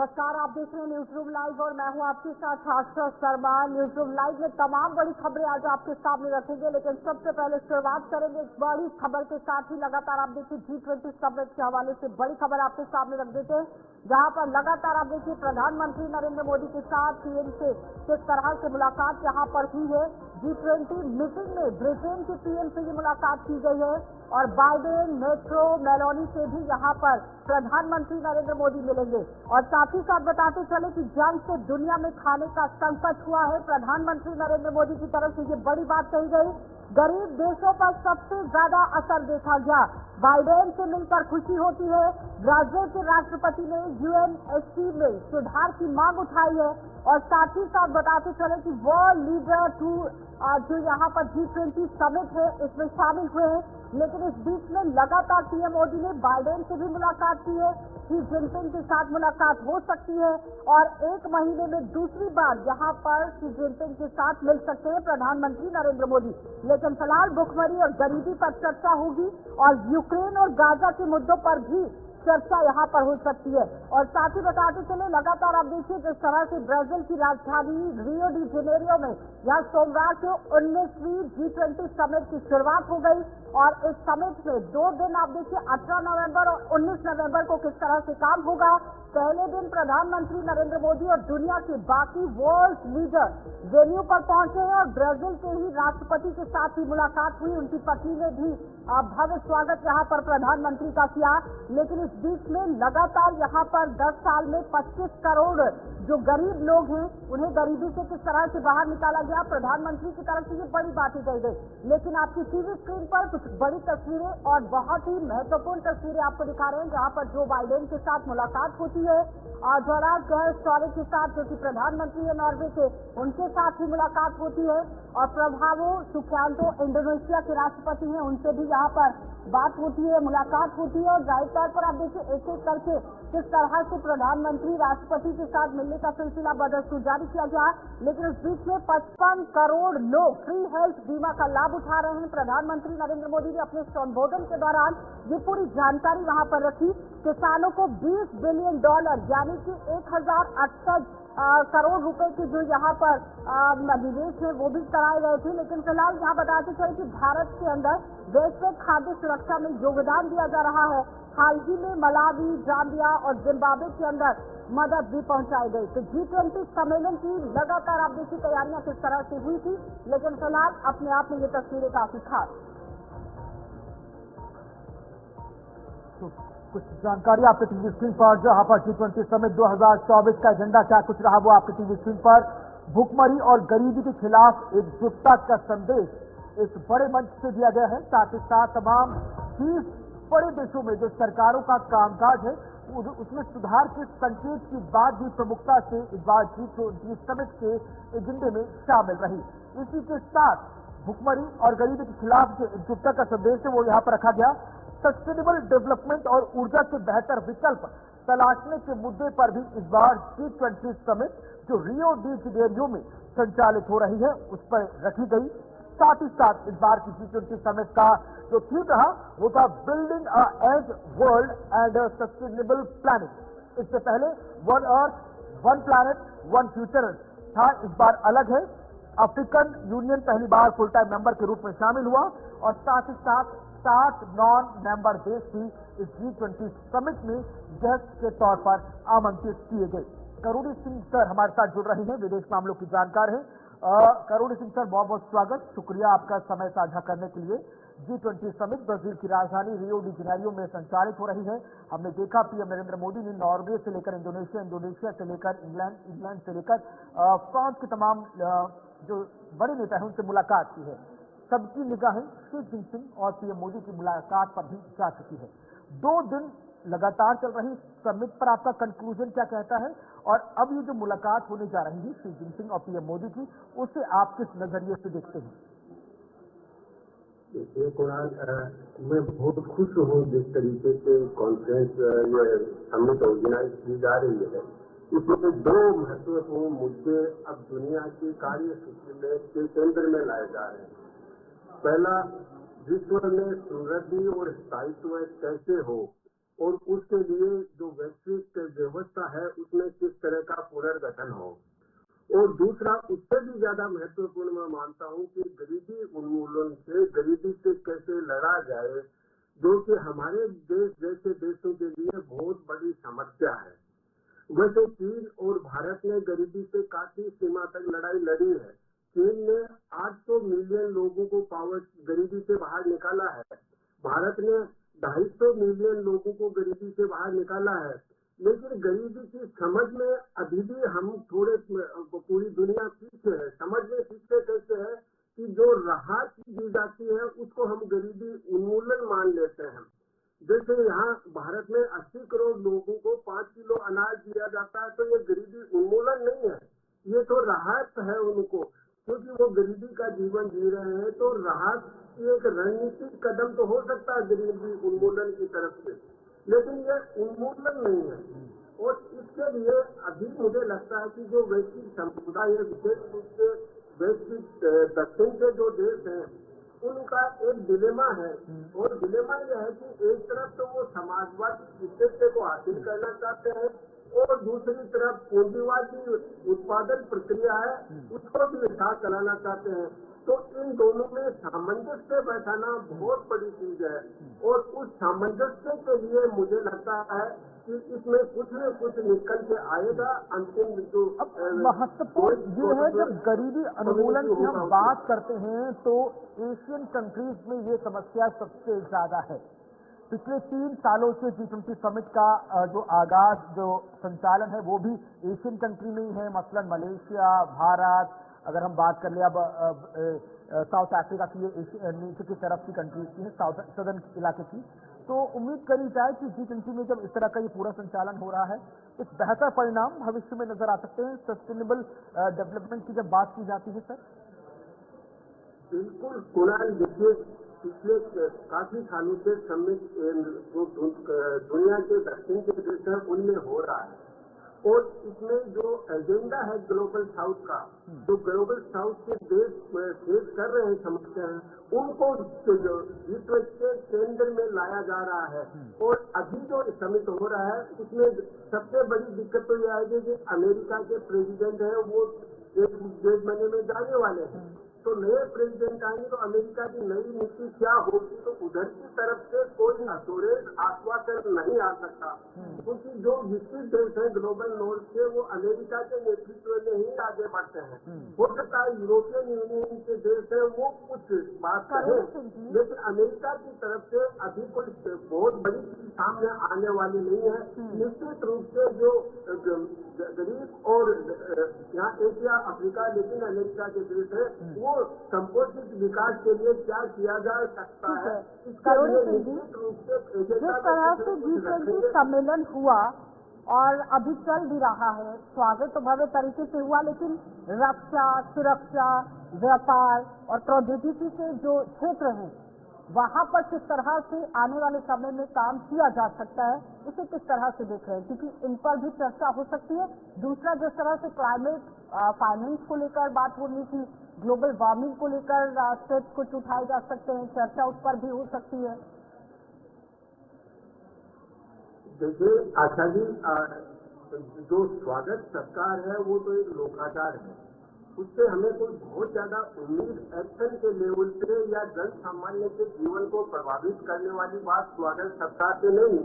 नमस्कार, आप देख रहे हैं न्यूज रूम लाइव और मैं हूं आपके साथ आशा शर्मा। न्यूज रूम लाइव में तमाम बड़ी खबरें आज आपके सामने रखेंगे, लेकिन सबसे पहले शुरुआत करेंगे एक बड़ी खबर के साथ ही। लगातार आप देखिए G20 समिट के हवाले से बड़ी खबर आपके सामने रख देते हैं, जहां पर लगातार आप देखिए प्रधानमंत्री नरेंद्र मोदी के साथ पीएम से किस तरह से मुलाकात यहां पर हुई है। G20 मीटिंग में ब्रिटेन के पीएम से ये मुलाकात की गई है और बाइडेन, मेट्रो, मेलोनी से भी यहां पर प्रधानमंत्री नरेंद्र मोदी मिलेंगे। और साथ ही साथ बताते चले कि जंग से दुनिया में खाने का संकट हुआ है। प्रधानमंत्री नरेंद्र मोदी की तरफ से ये बड़ी बात कही गई। गरीब देशों पर सबसे ज्यादा असर देखा गया। बाइडेन से मिलकर खुशी होती है। ब्राजील के राष्ट्रपति ने UNSC में सुधार की मांग उठाई है और साथ ही साथ बताते चले कि वर्ल्ड लीडर टू जो यहाँ पर G20 समिट है इसमें शामिल हुए हैं। लेकिन इस बीच में लगातार पीएम मोदी ने बाइडेन से भी मुलाकात की है। शी जिनपिंग के साथ मुलाकात हो सकती है और एक महीने में दूसरी बार यहाँ पर शी जिनपिंग के साथ मिल सकते हैं प्रधानमंत्री नरेंद्र मोदी। लेकिन फिलहाल भुखमरी और गरीबी पर चर्चा होगी और यूक्रेन और गाजा के मुद्दों पर भी चर्चा यहाँ पर हो सकती है। और साथ ही बताते चले लगातार आप देखिए जिस तरह से ब्राजील की राजधानी रियो डी जेनेरियो में यह सोमवार को 19वीं G20 समिट की शुरुआत हो गई और इस समिट में 2 दिन आप देखिए 18 नवंबर और 19 नवंबर को किस तरह से काम होगा। पहले दिन प्रधानमंत्री नरेंद्र मोदी और दुनिया के बाकी वर्ल्ड लीडर वेन्यू पर पहुंचे हैं और ब्राजील के ही राष्ट्रपति के साथ ही मुलाकात हुई। उनकी पत्नी ने भी भव्य स्वागत यहाँ पर प्रधानमंत्री का किया। लेकिन इस बीच में लगातार यहाँ पर 10 साल में 25 करोड़ जो गरीब लोग हैं उन्हें गरीबी से किस तरह से बाहर निकाला गया, प्रधानमंत्री की तरफ से ये बड़ी बातें कही गई। लेकिन आपकी टीवी स्क्रीन पर कुछ बड़ी तस्वीरें और बहुत ही महत्वपूर्ण तस्वीरें आपको दिखा रहे हैं, जहाँ पर जो बाइडेन के साथ मुलाकात होती है और जोराज स्टोरेज के साथ जो कि प्रधानमंत्री है नॉर्वे के, उनके साथ ही मुलाकात होती है और प्रभावो सुख्यांतो इंडोनेशिया के राष्ट्रपति हैं, उनसे भी यहाँ पर बात होती है, मुलाकात होती है। और जाहिर तौर पर आप देखिए एक एक करके किस तरह से प्रधानमंत्री राष्ट्रपति के साथ मिलने का सिलसिला बदस्तूर जारी किया गया। लेकिन इस बीच में 55 करोड़ लोग फ्री हेल्थ बीमा का लाभ उठा रहे हैं। प्रधानमंत्री नरेंद्र मोदी ने अपने संबोधन के दौरान ये पूरी जानकारी वहां पर रखी। किसानों को $20 बिलियन यानी कि 1068 करोड़ रुपए के जो यहाँ पर निवेश है वो भी कराए गए थे। लेकिन फिलहाल यहाँ बताते चले कि भारत के अंदर वैश्विक खाद्य सुरक्षा में योगदान दिया जा रहा है। हाल ही में मलावी, जाम्बिया और जिम्बाब्वे के अंदर मदद भी पहुंचाई गई। तो G20 सम्मेलन की लगातार आप देखिए तैयारियां किस तरह से हुई थी, लेकिन फिलहाल अपने आप में ये तस्वीरें काफी खास। तो कुछ जानकारी आपके टीवी स्क्रीन पर, जहां पर G20 समिट 2024 का एजेंडा क्या कुछ रहा वो आपके टीवी स्क्रीन पर। भूखमरी और गरीबी के खिलाफ एकजुटता का संदेश इस बड़े मंच से दिया गया है। साथ ही साथ तमाम 30 बड़े देशों में जो सरकारों का कामकाज है उसमें सुधार के संकेत की बात भी प्रमुखता से इस बार G20 समिट के एजेंडे में शामिल रही। इसी के साथ भूखमरी और गरीबी के खिलाफ जो एकजुटता का संदेश है वो यहाँ पर रखा गया। सस्टेनेबल डेवलपमेंट और ऊर्जा के बेहतर विकल्प तलाशने के मुद्दे पर भी इस बार G20 समिट जो रियो डी जेनेरियो में संचालित हो रही है उस पर रखी गई। साथ ही साथ इस बार की G20 समिट का जो थीम रहा वो था building a age world and sustainable planning. इससे पहले one earth, one planet, one future था, इस बार अलग है। अफ्रीकन यूनियन पहली बार फुल टाइम मेंबर के रूप में शामिल हुआ और साथ ही साथ 7 नॉन मेंबर देश भी इस G20 समिट में गेस्ट के तौर पर आमंत्रित किए गए। करुणी सिंह सर हमारे साथ जुड़ रहे हैं, विदेश मामलों की जानकार हैं। करुणी सिंह सर, बहुत बहुत स्वागत, शुक्रिया आपका समय साझा करने के लिए। G20 समिट ब्राजील की राजधानी रियो डी जेनेरियो में संचालित हो रही है। हमने देखा पीएम नरेंद्र मोदी ने नॉर्वे से लेकर इंडोनेशिया, इंडोनेशिया से लेकर इंग्लैंड, इंग्लैंड से लेकर फ्रांस के तमाम जो बड़े नेता हैं उनसे मुलाकात की है। सबकी निगाहें शी जिनपिंग और पीएम मोदी की मुलाकात पर भी जा चुकी है। 2 दिन लगातार चल रही समिट पर आपका कंक्लूजन क्या कहता है, और अब ये जो मुलाकात होने जा रही है शी जिनपिंग और पीएम मोदी की, उसे आप किस नजरिए से देखते हैं? देखिए कुरान, मैं बहुत खुश हूँ जिस तरीके से कॉन्फ्रेंस ये समिट ऑर्गेनाइज की जा रही है। इसमें 2 महत्वपूर्ण मुद्दे अब दुनिया की कार्य सूची में के केंद्र में लाए जा रहे हैं। पहला, विश्व में समृद्धि और स्थायित्व कैसे हो, और उसके लिए जो वैश्विक व्यवस्था है उसमें किस तरह का पुनर्गठन हो। और दूसरा, उससे भी ज्यादा महत्वपूर्ण मैं मानता हूं कि गरीबी उन्मूलन से, गरीबी से कैसे लड़ा जाए, जो कि हमारे देश जैसे देशों के लिए बहुत बड़ी समस्या है। वैसे चीन और भारत ने गरीबी से काफी सीमा तक लड़ाई लड़ी है। चीन ने 800 मिलियन लोगों को गरीबी से बाहर निकाला है। भारत ने 250 मिलियन लोगों को गरीबी से बाहर निकाला है। लेकिन गरीबी की समझ में अभी भी हम थोड़े, पूरी दुनिया पीछे है। समझ में पीछे कैसे है कि जो राहत दी जाती है उसको हम गरीबी उन्मूलन मान लेते हैं। जैसे यहाँ भारत में 80 करोड़ लोगों को 5 किलो अनाज दिया जाता है, तो ये गरीबी उन्मूलन नहीं है, ये तो राहत है उनको, क्योंकि वो गरीबी का जीवन जी रहे हैं। तो राहत एक रणनीतिक कदम तो हो सकता है गरीबी उन्मूलन की तरफ से, लेकिन ये उन्मूलन नहीं है। और इसके लिए अभी मुझे लगता है कि जो वैश्विक समुदाय है, विशेष रूप से वैश्विक दक्षिण के जो देश हैं, उनका एक डिलेमा है। और डिलेमा यह है कि एक तरफ तो वो समाजवादी स्थिति को हासिल करना चाहते हैं और दूसरी तरफ पूंजीवादी उत्पादन प्रक्रिया है उसको भी साथ चलाना चाहते हैं। तो इन दोनों में सामंजस्य बैठाना बहुत बड़ी चीज है। और उस सामंजस्य के लिए मुझे लगता है कि इसमें कुछ न कुछ निकल के आएगा। अंतिम जो महत्वपूर्ण ये है, जब गरीबी उन्मूलन की हम बात करते हैं तो एशियन कंट्रीज में ये समस्या सबसे ज्यादा है। पिछले 3 सालों से G20 समिट का जो आगाज, जो संचालन है वो भी एशियन कंट्री में ही है। मसलन मलेशिया, भारत, अगर हम बात कर ले अब साउथ अफ्रीका की, ये नीचे की तरफ की कंट्रीज की है, साउथ सदर्न इलाके की। तो उम्मीद करी जाए कि G20 में जब इस तरह का ये पूरा संचालन हो रहा है, कुछ बेहतर परिणाम भविष्य में नजर आ सकते हैं। सस्टेनेबल डेवलपमेंट की जब बात की जाती है सर, बिल्कुल कुणाल, देखिए पिछले काफी सालों से समिट जो दुनिया के दक्षिण के देश है उनमें हो रहा है। और इसमें जो एजेंडा है ग्लोबल साउथ का, जो ग्लोबल साउथ के देश फेस कर रहे हैं समस्याएं, उनको G20 के केंद्र में लाया जा रहा है। और अभी जो समिट हो रहा है उसमें सबसे बड़ी दिक्कत तो यह आएगी कि अमेरिका के प्रेसिडेंट है वो 1 महीने में जाने वाले हैं। तो नए प्रेसिडेंट आएंगे तो अमेरिका की नई नीति क्या होगी, तो उधर की तरफ से कोई असुरेश आश्वासन नहीं आ सकता, क्योंकि जो विकसित देश है ग्लोबल नॉर्थ के, वो अमेरिका के नेतृत्व में ही आगे बढ़ते हैं। हो सकता है यूरोपियन यूनियन के देश है वो कुछ बात करें, लेकिन अमेरिका की तरफ से अभी कोई बहुत बड़ी चीज सामने आने वाली नहीं है। निश्चित रूप से जो गरीब और यहाँ एशिया, अफ्रीका, लेकिन अमेरिका के देश है, वो संपोषित विकास के लिए क्या किया जा सकता है, इसका निश्चित रूप से जिस तरह से G20 सम्मेलन हुआ और अभी चल भी रहा है, स्वागत तो भव्य तरीके से हुआ, लेकिन रक्षा, सुरक्षा, व्यापार और प्रौद्योगिकी के जो क्षेत्र हैं वहां पर किस तरह से आने वाले समय में काम किया जा सकता है, उसे किस तरह से देख रहे हैं, क्योंकि इन पर भी चर्चा हो सकती है। दूसरा, जिस तरह से क्लाइमेट फाइनेंस को लेकर बात हो रही थी, ग्लोबल वार्मिंग को लेकर स्टेप्स कुछ उठाए जा सकते हैं, चर्चा उस पर भी हो सकती है। देखिए आशा जी, जो स्वागत सत्कार है वो तो एक लोकाचार है, उससे हमें कोई बहुत ज्यादा उम्मीद एक्शन के लेवल पे या जन सामान्य के जीवन को प्रभावित करने वाली बात स्वागत सत्कार से नहीं।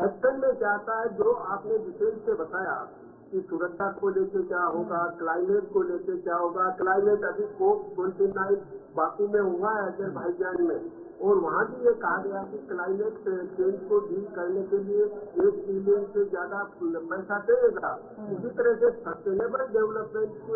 एक्शन में क्या आता है, जो आपने डिटेल से बताया कि सुरक्षा को लेके क्या होगा, क्लाइमेट को लेके क्या होगा। क्लाइमेट अभी COP29 बाकू में हुआ है अजरबैजान में, और वहाँ भी ये कहा गया कि क्लाइमेट चेंज को डील करने के लिए 1 ट्रिलियन से ज्यादा पैसा देगा। इसी तरह से सस्टेनेबल डेवलपमेंट को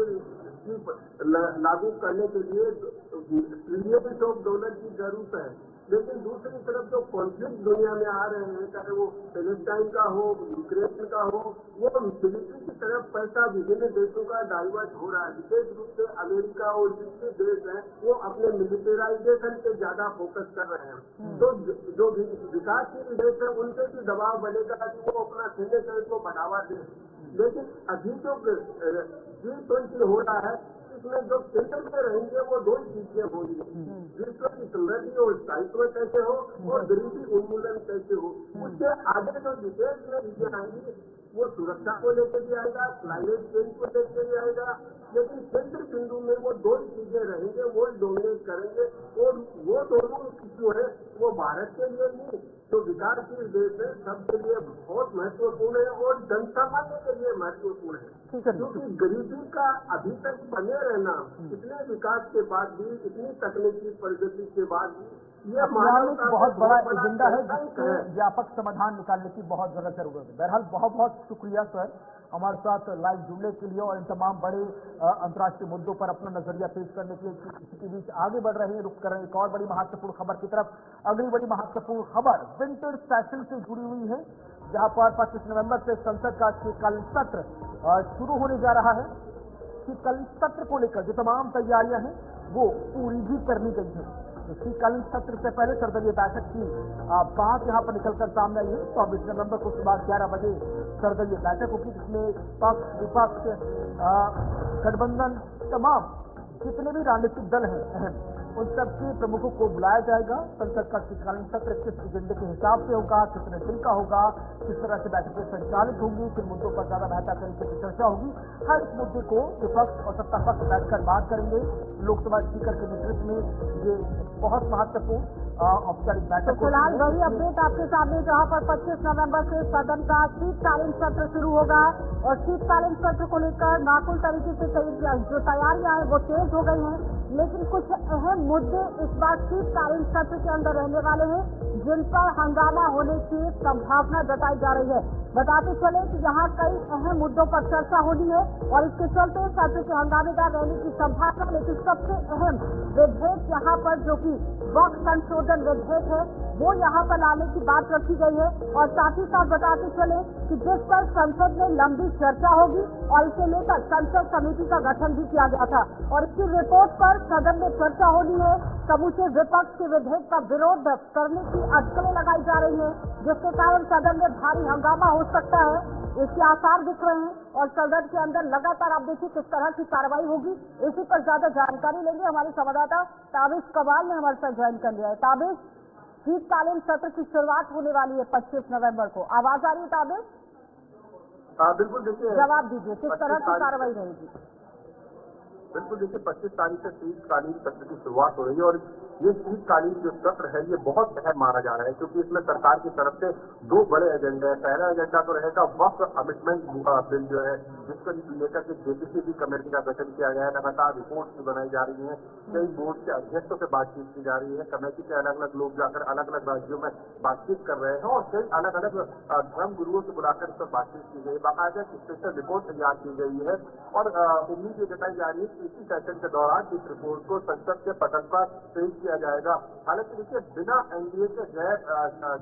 लागू करने के लिए ट्रिलियंस ऑफ डॉलर की जरूरत है। लेकिन दूसरी तरफ जो कॉन्फ्लिक्ट दुनिया में आ रहे हैं, चाहे वो पैलेस्टाइन का हो, यूक्रेन का हो, वो मिलिट्री की तरफ पैसा विभिन्न देशों का डाइवर्ट हो रहा है। विशेष रूप से अमेरिका और जितने देश हैं वो अपने मिलिटराइजेशन पे ज्यादा फोकस कर रहे हैं। तो जो विकासशील देश है उनके भी दबाव बनेगा कि वो अपना सैन्य को बढ़ावा दें। लेकिन अभी जो G20 हो रहा है, इसमें जो केंद्र में रहेंगे वो दो ही चीजें होंगी, विश्व की समृद्धि और स्थायित्व कैसे हो और गरीबी उन्मूलन कैसे हो। उससे आगे जो डिटेल्स में चीजें आएंगी वो सुरक्षा को लेकर भी आएगा, क्लाइमेट चेंज को लेकर भी आएगा, लेकिन केंद्र बिंदु में वो दो ही चीजें रहेंगे, वो डोमिनेट करेंगे। और वो दोनों जो है वो भारत के लिए नहीं, जो विकासशील देश है सबके लिए बहुत महत्वपूर्ण है और जनसामान्य के लिए महत्वपूर्ण है। क्योंकि गरीबी का अभी तक बने रहना, इतने विकास के बाद भी, इतनी तकनीकी प्रगति के बाद भी, ये एक बहुत बड़ा एजेंडा है जिसके व्यापक समाधान निकालने की बहुत ज्यादा जरूरत है। बहरहाल बहुत बहुत शुक्रिया सर हमारे साथ लाइव जुड़ने के लिए और इन तमाम बड़े अंतर्राष्ट्रीय मुद्दों पर अपना नजरिया पेश करने के लिए। इसी के बीच आगे बढ़ रहे हैं, रुक कर रहे हैं एक और बड़ी महत्वपूर्ण खबर की तरफ। अगली बड़ी महत्वपूर्ण खबर विंटर सेशन से जुड़ी हुई है, जहां पर 25 नवंबर से संसद का शीतकालीन सत्र शुरू होने जा रहा है। शीतकालीन सत्र को लेकर जो तमाम तैयारियां हैं वो पूरी भी करनी गई है। शीतकालीन सत्र से पहले सर्वदलीय बैठक की बात यहाँ पर निकलकर सामने आई है। 24 नवंबर को सुबह 11 बजे सर्वदलीय बैठक होगी, जिसमें पक्ष विपक्ष गठबंधन तमाम जितने भी राजनीतिक दल हैं अहम, उन सबके प्रमुखों को बुलाया जाएगा। संसद का शीतकालीन सत्र किस एजेंडे के हिसाब से होगा, कितने दिन का होगा, किस तरह से बैठकें संचालित होंगी, किन मुद्दों पर ज्यादा बेहतर तरीके से चर्चा होगी, हर इस मुद्दे को विपक्ष और सत्ता पक्ष बैठकर बात करेंगे। लोकसभा स्पीकर के नेतृत्व में ये बहुत महत्वपूर्ण औपचारिक बैठक। फिलहाल वही अपडेट आपके सामने, जहां पर 25 नवंबर से सदन का शीतकालीन सत्र शुरू होगा और शीतकालीन सत्र को लेकर माकूल तरीके से जो तैयारियां हैं वो तेज हो गई हैं, लेकिन कुछ अहम मुद्दे इस बार शीतकालीन सत्र के अंदर रहने वाले हैं जिन पर हंगामा होने की संभावना जताई जा रही है। बताते चले कि यहाँ कई अहम मुद्दों पर चर्चा होनी है और इसके चलते सत्र के हंगामेदार रहने की संभावना। लेकिन सबसे अहम विधेयक यहाँ पर जो कि वक्फ संशोधन विधेयक है वो यहाँ पर लाने की बात रखी गई है। और साथ ही साथ बताते चले कि जिस पर संसद में लंबी चर्चा होगी और इसे लेकर संसद समिति का गठन भी किया गया था और इसकी रिपोर्ट पर सदन में चर्चा होनी है। समूचे विपक्ष के विधेयक का विरोध करने की अटकलें लगाई जा रही है, जिसके कारण सदन में भारी हंगामा हो सकता है, इसके आसार दिख रहे हैं। और सदन के अंदर लगातार आप देखिए किस तरह की कार्रवाई होगी। इसी पर ज्यादा जानकारी लेंगे हमारे संवाददाता ताबिश कबाल ने हमारे साथ ज्वाइन कर लिया है। ताबिश, शीतकालीन सत्र की शुरुआत होने वाली है 25 नवंबर को, आवाज आ रही है ताबिश? बिल्कुल, देखिए जवाब दीजिए, किस तरह की कार्रवाई रहेगी? बिल्कुल, देखिए 25 तारीख से शीतकालीन सत्र की शुरुआत हो रही है और ये शीतकालीन जो सत्र है ये बहुत अहम माना जा रहा है, क्योंकि इसमें सरकार की तरफ से दो बड़े एजेंडे हैं। पहला एजेंडा तो रहेगा वक्फ अमेंडमेंट बिल जो है, जिसको लेकर के जेपीसी की कमेटी का गठन किया गया है। लगातार रिपोर्ट भी बनाई जा रही है, कई बोर्ड के अध्यक्षों से बातचीत की जा रही है, कमेटी के अलग अलग लोग जाकर अलग अलग राज्यों में बातचीत कर रहे हैं और कई अलग अलग धर्म गुरुओं से बुलाकर इस पर बातचीत की गई। बाकायदा स्पेशल रिपोर्ट तैयार की गई है और उम्मीद ये जताई जा रही है कि इसी सेशन के दौरान इस रिपोर्ट को संसद के पटल पर पेश किया जाएगा। हालांकि देखिए बिना एनडीए के गैर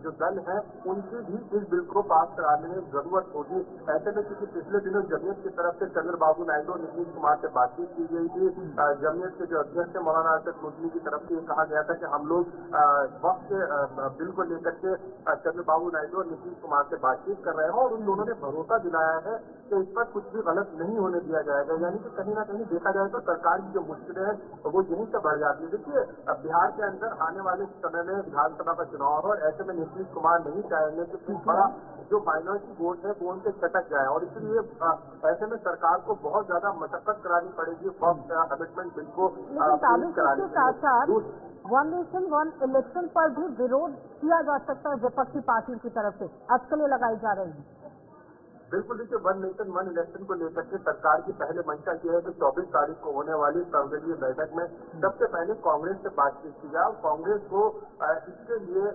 जो दल हैं उनकी भी इस बिल को पास कराने में जरूरत होगी। ऐसे में क्योंकि पिछले दिनों जमीयत की तरफ से चंद्रबाबू नायडू और नीतीश कुमार से बातचीत की गई थी। जमीयत के जो अध्यक्ष है मौलाना अशरफ नदवी की तरफ से ये कहा गया था कि हम लोग वक्त के बिल को लेकर के चंद्रबाबू नायडू और नीतीश कुमार से बातचीत कर रहे हैं और उन दोनों ने भरोसा दिलाया है कि इस पर कुछ भी गलत नहीं होने दिया जाएगा। यानी कि कहीं ना कहीं देखा जाए तो सरकार की जो मुश्किलें हैं वो यहीं से बढ़ जाती है। देखिए बिहार के अंदर आने वाले समय में विधानसभा का चुनाव है और ऐसे में नीतीश कुमार नहीं चाहेंगे कि कुछ बड़ा जो माइनॉरिटी वोट है वो उनसे चटक जाए और इसलिए ऐसे में सरकार को बहुत ज्यादा मशक्कत करानी पड़ेगी वक्त अमेंडमेंट बिल को कराने के साथ वन नेशन वन इलेक्शन पर भी विरोध किया जा सकता है विपक्षी पार्टियों की तरफ से, अटकलें लगाई जा रही हैं। बिल्कुल, देखिए वन नेशन वन इलेक्शन को लेकर के सरकार की पहले मंशा यह है कि 24 तारीख को होने वाली सर्वदलीय बैठक में सबसे पहले कांग्रेस से बातचीत की जाए और कांग्रेस को इसके लिए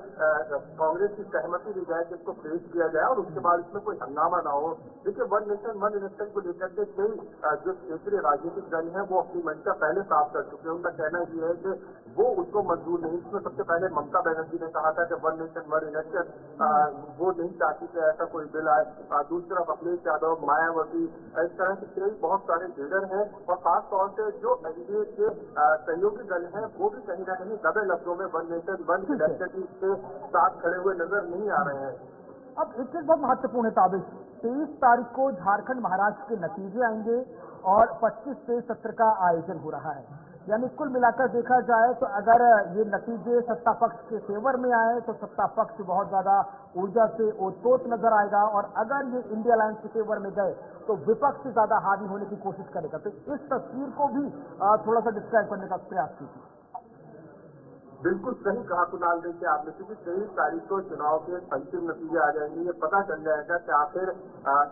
कांग्रेस की सहमति दी जाए कि इसको पेश किया जाए और उसके बाद इसमें कोई हंगामा ना हो। देखिए वन नेशन वन इलेक्शन को लेकर के कई जो क्षेत्रीय राजनीतिक दल हैं वो अपनी मंशा पहले साफ कर चुके हैं। उनका कहना यह है कि वो उसको मंजूर नहीं। इसमें सबसे पहले ममता बनर्जी ने कहा था कि वन नेशन वन इलेक्शन वो नहीं चाहती कि ऐसा कोई बिल आए। दूसरा अखिलेश यादव, मायावती, इस तरह के कई बहुत सारे लीडर हैं और खास तौर से जो एनडीए के सहयोगी दल हैं वो भी कहीं ना कहीं दबे लफ्जों में वन नेशन वन इलेक्शन के साथ खड़े हुए नजर नहीं आ रहे हैं। अब एक चीज बहुत महत्वपूर्ण है ताबिश, 23 तारीख को झारखंड महाराष्ट्र के नतीजे आएंगे और 25 से सत्र का आयोजन हो रहा है। यानी कुल मिलाकर देखा जाए तो अगर ये नतीजे सत्ता पक्ष के फेवर में आए तो सत्ता पक्ष बहुत ज्यादा ऊर्जा से ओतप्रोत नजर आएगा, और अगर ये इंडिया अलायंस के फेवर में गए तो विपक्ष से ज्यादा हावी होने की कोशिश करेगा। तो इस तस्वीर को भी थोड़ा सा डिस्क्राइब करने का प्रयास कीजिए। बिल्कुल सही कहा कुणाल देखिए आपने, क्योंकि 23 तारीख को चुनाव के अंतिम नतीजे आ जाएंगे। ये पता चल जाएगा कि आखिर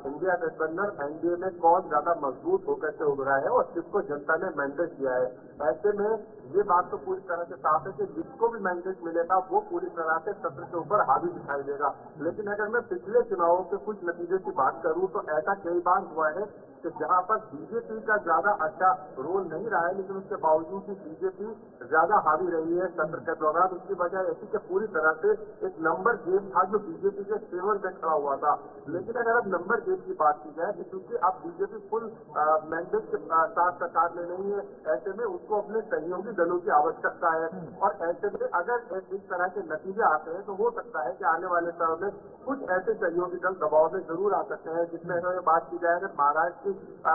इंडिया गठबंधन एनडीए में कौन ज्यादा मजबूत होकर के उभरा है और किसको जनता ने मैंडेट दिया है। ऐसे में ये बात तो पूरी तरह से साफ है कि जिसको भी मैंडेट मिलेगा वो पूरी तरह से सत्र के ऊपर हावी दिखाई देगा। लेकिन अगर मैं पिछले चुनावों के कुछ नतीजे की बात करूं तो ऐसा कई बार हुआ है कि जहां पर बीजेपी का ज्यादा अच्छा रोल नहीं रहा है, लेकिन उसके बावजूद भी बीजेपी ज्यादा हावी रही है सत्र के दौरान। उसकी वजह ऐसी कि पूरी तरह से एक नंबर गेम था जो बीजेपी के फेवर में खड़ा हुआ था। लेकिन अगर अब नंबर गेम की बात की जाए तो क्योंकि अब बीजेपी फुल मैंडेट के साथ सरकार में नहीं है, ऐसे में उसको अपने सहयोगी दलों की आवश्यकता है। और ऐसे में अगर इस तरह के नतीजे आते हैं तो हो सकता है कि आने वाले समय में कुछ ऐसे सहयोगी दल दबाव में जरूर आ सकते हैं, जिसमें अगर बात की जाए अगर महाराष्ट्र की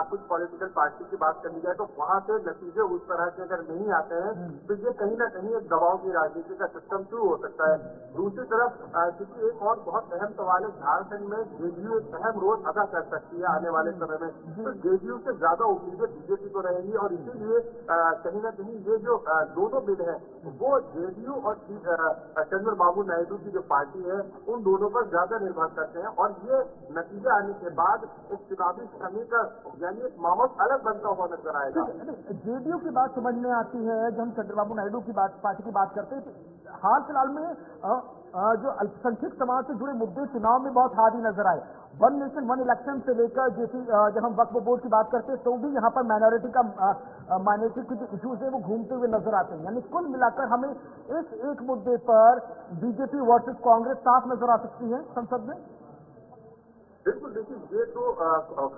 कुछ पॉलिटिकल पार्टी की बात करनी जाए तो वहां से नतीजे उस तरह के अगर नहीं आते हैं तो ये कहीं ना कहीं एक दबाव की राजनीति का सिस्टम शुरू हो सकता है। दूसरी तरफ क्योंकि एक और बहुत अहम सवाल है, झारखंड में जेडीयू एक अहम रोल अदा कर सकती है आने वाले समय में, तो जेडीयू से ज्यादा उम्मीदें बीजेपी को रहेंगी। और इसीलिए कहीं ना कहीं ये जो दोनों बिल है वो जेडीयू और चंद्रबाबू नायडू की जो पार्टी है उन दोनों पर ज्यादा निर्भर करते हैं। और ये नतीजे आने के बाद एक चुनावी समीकरण यानी एक माहौल अलग बनता हुआ नजर आएगा। जेडीयू की बात समझ में आती है जब हम चंद्रबाबू नायडू की पार्टी की बात करते हैं। तो हाल फिलहाल में जो अल्पसंख्यक समाज से जुड़े मुद्दे चुनाव में बहुत हावी नजर आए। वन नेशन वन इलेक्शन से लेकर जैसे जब हम वक्फ बोर्ड की बात करते हैं तो भी यहाँ पर माइनॉरिटी के जो इश्यूज है वो घूमते हुए नजर आते हैं। यानी कुल मिलाकर हमें इस एक मुद्दे पर बीजेपी वर्सेस कांग्रेस साफ नजर आ सकती है संसद में। बिल्कुल देखिए, ये तो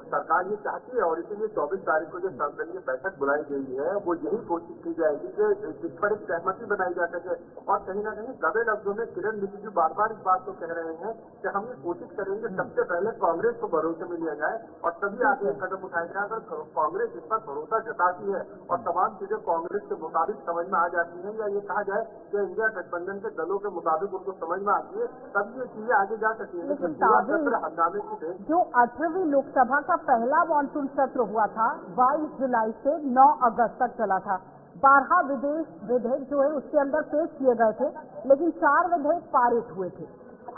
सरकार ये चाहती है और इसीलिए 24 तारीख को जो सर्वदलीय बैठक बुलाई गई है वो यही कोशिश की जाएगी कि इस पर एक सहमति बनाई जा सके। और कहीं ना कहीं दबे लफ्जों में किरण रिजिजू बार बार इस बात को कह रहे हैं कि हम ये कोशिश करेंगे सबसे पहले कांग्रेस को भरोसे में लिया जाए और तभी आगे एक कदम उठाया जाए। अगर कांग्रेस इस पर भरोसा जताती है और तमाम चीजें कांग्रेस के मुताबिक समझ में आ जाती है, या ये कहा जाए कि इंडिया गठबंधन के दलों के मुताबिक उनको समझ में आती है, तब ये चीजें आगे जा सकती है। हंगामे की जो 18वीं लोकसभा का पहला मानसून सत्र हुआ था 22 जुलाई से 9 अगस्त तक चला था। 12 विधेयक जो है उसके अंदर पेश किए गए थे, लेकिन 4 विधेयक पारित हुए थे।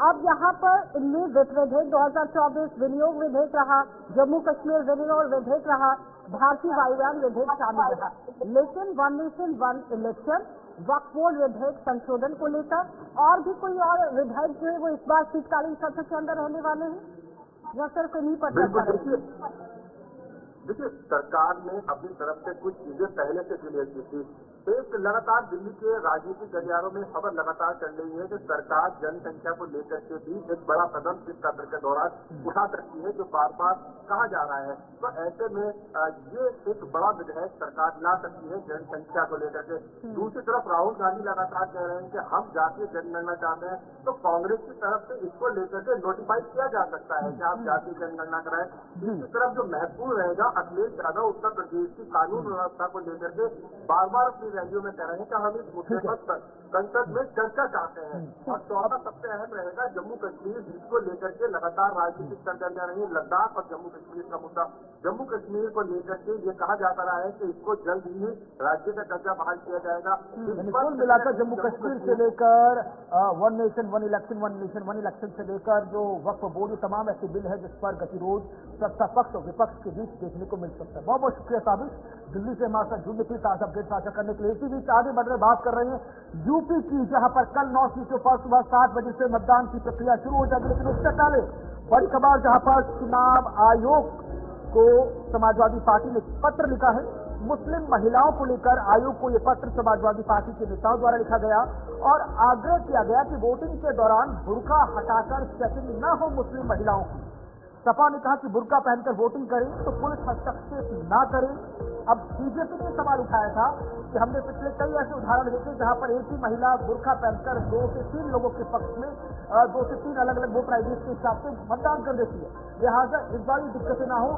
अब यहाँ पर इनमें विधेयक 2024 विनियोग विधेयक रहा, जम्मू कश्मीर विनियोग विधेयक रहा, भारतीय वायुयान विधेयक शामिल रहा। लेकिन वन नेशन वन इलेक्शन, वक्फ बोर्ड विधेयक संशोधन को लेकर और भी कोई और विधेयक जो है वो इस बार शीतकालीन सत्र के अंदर रहने वाले हैं या सिर्फ इन्हीं पर चर्चा करेंगे। देखिए, सरकार ने अपनी तरफ से कुछ चीजें पहले से क्लियर की थी। एक लगातार दिल्ली के राजनीतिक गलियारों में खबर लगातार चल रही है कि सरकार जनसंख्या को लेकर के भी एक बड़ा कदम इस सत्र के दौरान उठा सकती है, जो बार बार कहा जा रहा है। तो ऐसे में ये एक बड़ा विधेयक सरकार ला सकती है जनसंख्या को लेकर के। दूसरी तरफ राहुल गांधी लगातार कह रहे हैं कि हम जातीय जनगणना चाहते हैं, तो कांग्रेस की तरफ से इसको लेकर के नोटिफाई किया जा सकता है कि आप जातीय जनगणना कराएं। दूसरी तरफ जो महत्वपूर्ण रहेगा, अखिलेश यादव उत्तर प्रदेश की कानून व्यवस्था को लेकर के बार बार अपनी रैलियों में कह रहे हैं कि हम इस मुद्दे पर संसद में चर्चा चाहते हैं। और चौथा सबसे अहम रहेगा जम्मू कश्मीर, जिसको लेकर के लगातार राजनीतिक सरगर्मियां रही, लद्दाख और जम्मू कश्मीर का मुद्दा। जम्मू कश्मीर को लेकर के ये कहा जाता रहा है कि इसको जल्द ही राज्य का दर्जा बहाल किया जाएगा। कुल मिलाकर जम्मू कश्मीर से लेकर वन नेशन वन इलेक्शन से लेकर जो वक्फ बोर्ड, तमाम ऐसे बिल है जिस पर गतिरोध सत्ता पक्ष और विपक्ष के बीच देखने को मिल सकता है। बहुत बहुत शुक्रिया साबिश, दिल्ली से हमारे साथ जुड़ने के लिए ताजा अपडेट साझा करने के लिए। इसी बीच आगे बढ़ रहे बात कर रहे हैं यूपी की, जहां पर कल 9 सीटों पर सुबह 7 बजे से मतदान की प्रक्रिया शुरू हो जाएगी। लेकिन उससे पहले बड़ी खबर, जहां पर चुनाव आयोग को समाजवादी पार्टी ने पत्र लिखा है। मुस्लिम महिलाओं को लेकर आयोग को यह पत्र समाजवादी पार्टी के नेताओं द्वारा लिखा गया और आग्रह किया गया कि वोटिंग के दौरान बुर्का हटाकर चेकिंग न हो मुस्लिम महिलाओं की। सपा ने कहा कि बुर्का पहनकर वोटिंग करें तो पुलिस हस्तक्षेप ना करे। अब बीजेपी ने सवाल उठाया था कि हमने पिछले कई ऐसे उदाहरण देखे जहां पर एक ही महिला बुर्का पहनकर 2 से 3 लोगों के पक्ष में 2 से 3 अलग अलग वोटर आईडी के हिसाब से मतदान कर देती है। लिहाजा इस बार ये दिक्कतें ना हो,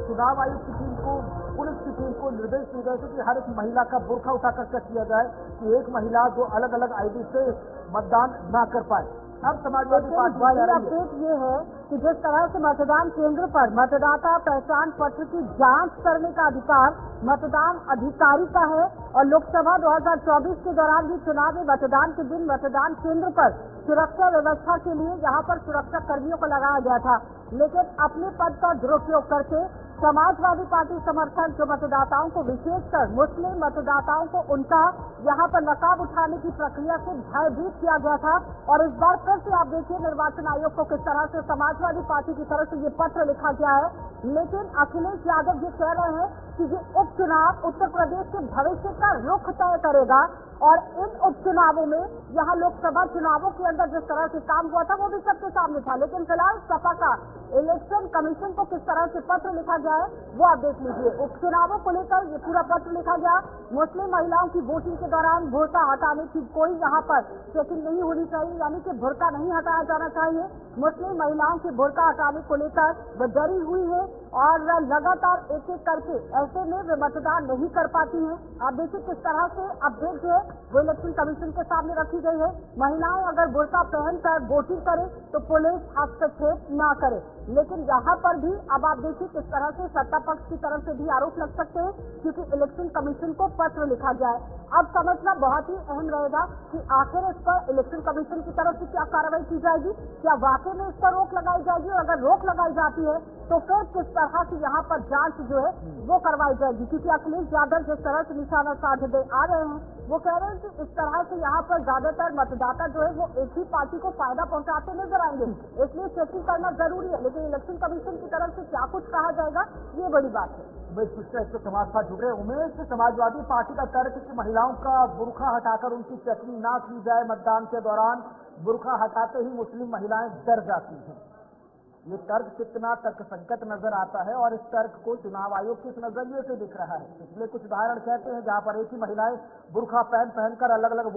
चुनाव आयोग की टीम को, पुलिस की टीम को निर्देश दिए गए थे कि हर एक महिला का बुर्का उठाकर चेक किया जाए कि एक महिला 2 अलग अलग आईडी से मतदान ना कर पाए। अब समाजवादी पार्टी बड़ी अपडेट ये है कि जिस तरह से मतदान केंद्र पर मतदाता पहचान पत्र की जांच करने का अधिकार मतदान अधिकारी का है और लोकसभा 2024 के दौरान भी चुनावी मतदान के दिन मतदान केंद्र पर सुरक्षा व्यवस्था के लिए यहाँ पर सुरक्षा कर्मियों को लगाया गया था, लेकिन अपने पद का दुरुपयोग करके समाजवादी पार्टी समर्थक जो मतदाताओं को, विशेषकर मुस्लिम मतदाताओं को उनका यहाँ पर नकाब उठाने की प्रक्रिया से भयभीत किया गया था। और इस बार फिर से आप देखिए निर्वाचन आयोग को किस तरह से समाजवादी पार्टी की तरफ से ये पत्र लिखा गया है, लेकिन अखिलेश यादव ये कह रहे हैं कि ये उपचुनाव उत्तर प्रदेश के भविष्य का रुख तय करेगा और इन उपचुनावों में यहाँ लोकसभा चुनावों के अंदर जिस तरह से काम हुआ था वो भी सबके सामने था, लेकिन फिलहाल सपा का इलेक्शन कमीशन को किस तरह से पत्र लिखा गया है वो आप देख लीजिए। उपचुनावों को लेकर ये पूरा पत्र लिखा गया। मुस्लिम महिलाओं की वोटिंग के दौरान बुर्का हटाने की कोई यहाँ पर चेकिंग नहीं होनी चाहिए, यानी कि बुर्का नहीं हटाया जाना चाहिए। मुस्लिम महिलाओं की बुर्का हटाने को लेकर वो डरी हुई है और लगातार एक एक करके ऐसे में वे मतदान नहीं कर पाती हैं। आप देखिए किस तरह से अपडेट जो है वो इलेक्शन कमीशन के सामने रखी गई है। महिलाएं अगर बुर्का पहनकर वोटिंग करें तो पुलिस हस्तक्षेप न करे, लेकिन यहाँ पर भी अब आप देखिए किस तरह से सत्ता पक्ष की तरफ से भी आरोप लग सकते हैं क्योंकि इलेक्शन कमीशन को पत्र लिखा गया है। अब समझना बहुत ही अहम रहेगा कि आखिर इस पर इलेक्शन कमीशन की तरफ से क्या कार्रवाई की जाएगी, क्या वाकई में इस पर रोक लगाई जाएगी और अगर रोक लगाई जाती है तो फिर किस तरह से यहाँ पर जांच जो है वो करवाई जाएगी, क्योंकि अखिलेश यादव जिस तरह से निशाना साधते आ रहे हैं वो कह रहे हैं कि इस तरह से यहाँ पर ज्यादातर मतदाता जो है वो एक ही पार्टी को फायदा पहुँचाते नजर आएंगे, इसलिए चेकिंग करना जरूरी है। लेकिन इलेक्शन कमीशन की तरफ से क्या कुछ कहा जाएगा ये बड़ी बात है। इससे समाज साथ जुड़ रहे उमेश, समाजवादी पार्टी का तर्क कि महिलाओं का बुर्का हटाकर उनकी चेकिंग ना की जाए मतदान के दौरान, बुर्का हटाते ही मुस्लिम महिलाएं डर जाती हैं। ये तर्क कितना तर्क संकट नजर आता है और इस तर्क को चुनाव आयोग किस नजरिए से दिख रहा है। पिछले कुछ उदाहरण कहते हैं जहां पर एक ही महिलाएं बुर्का पहनकर अलग अलग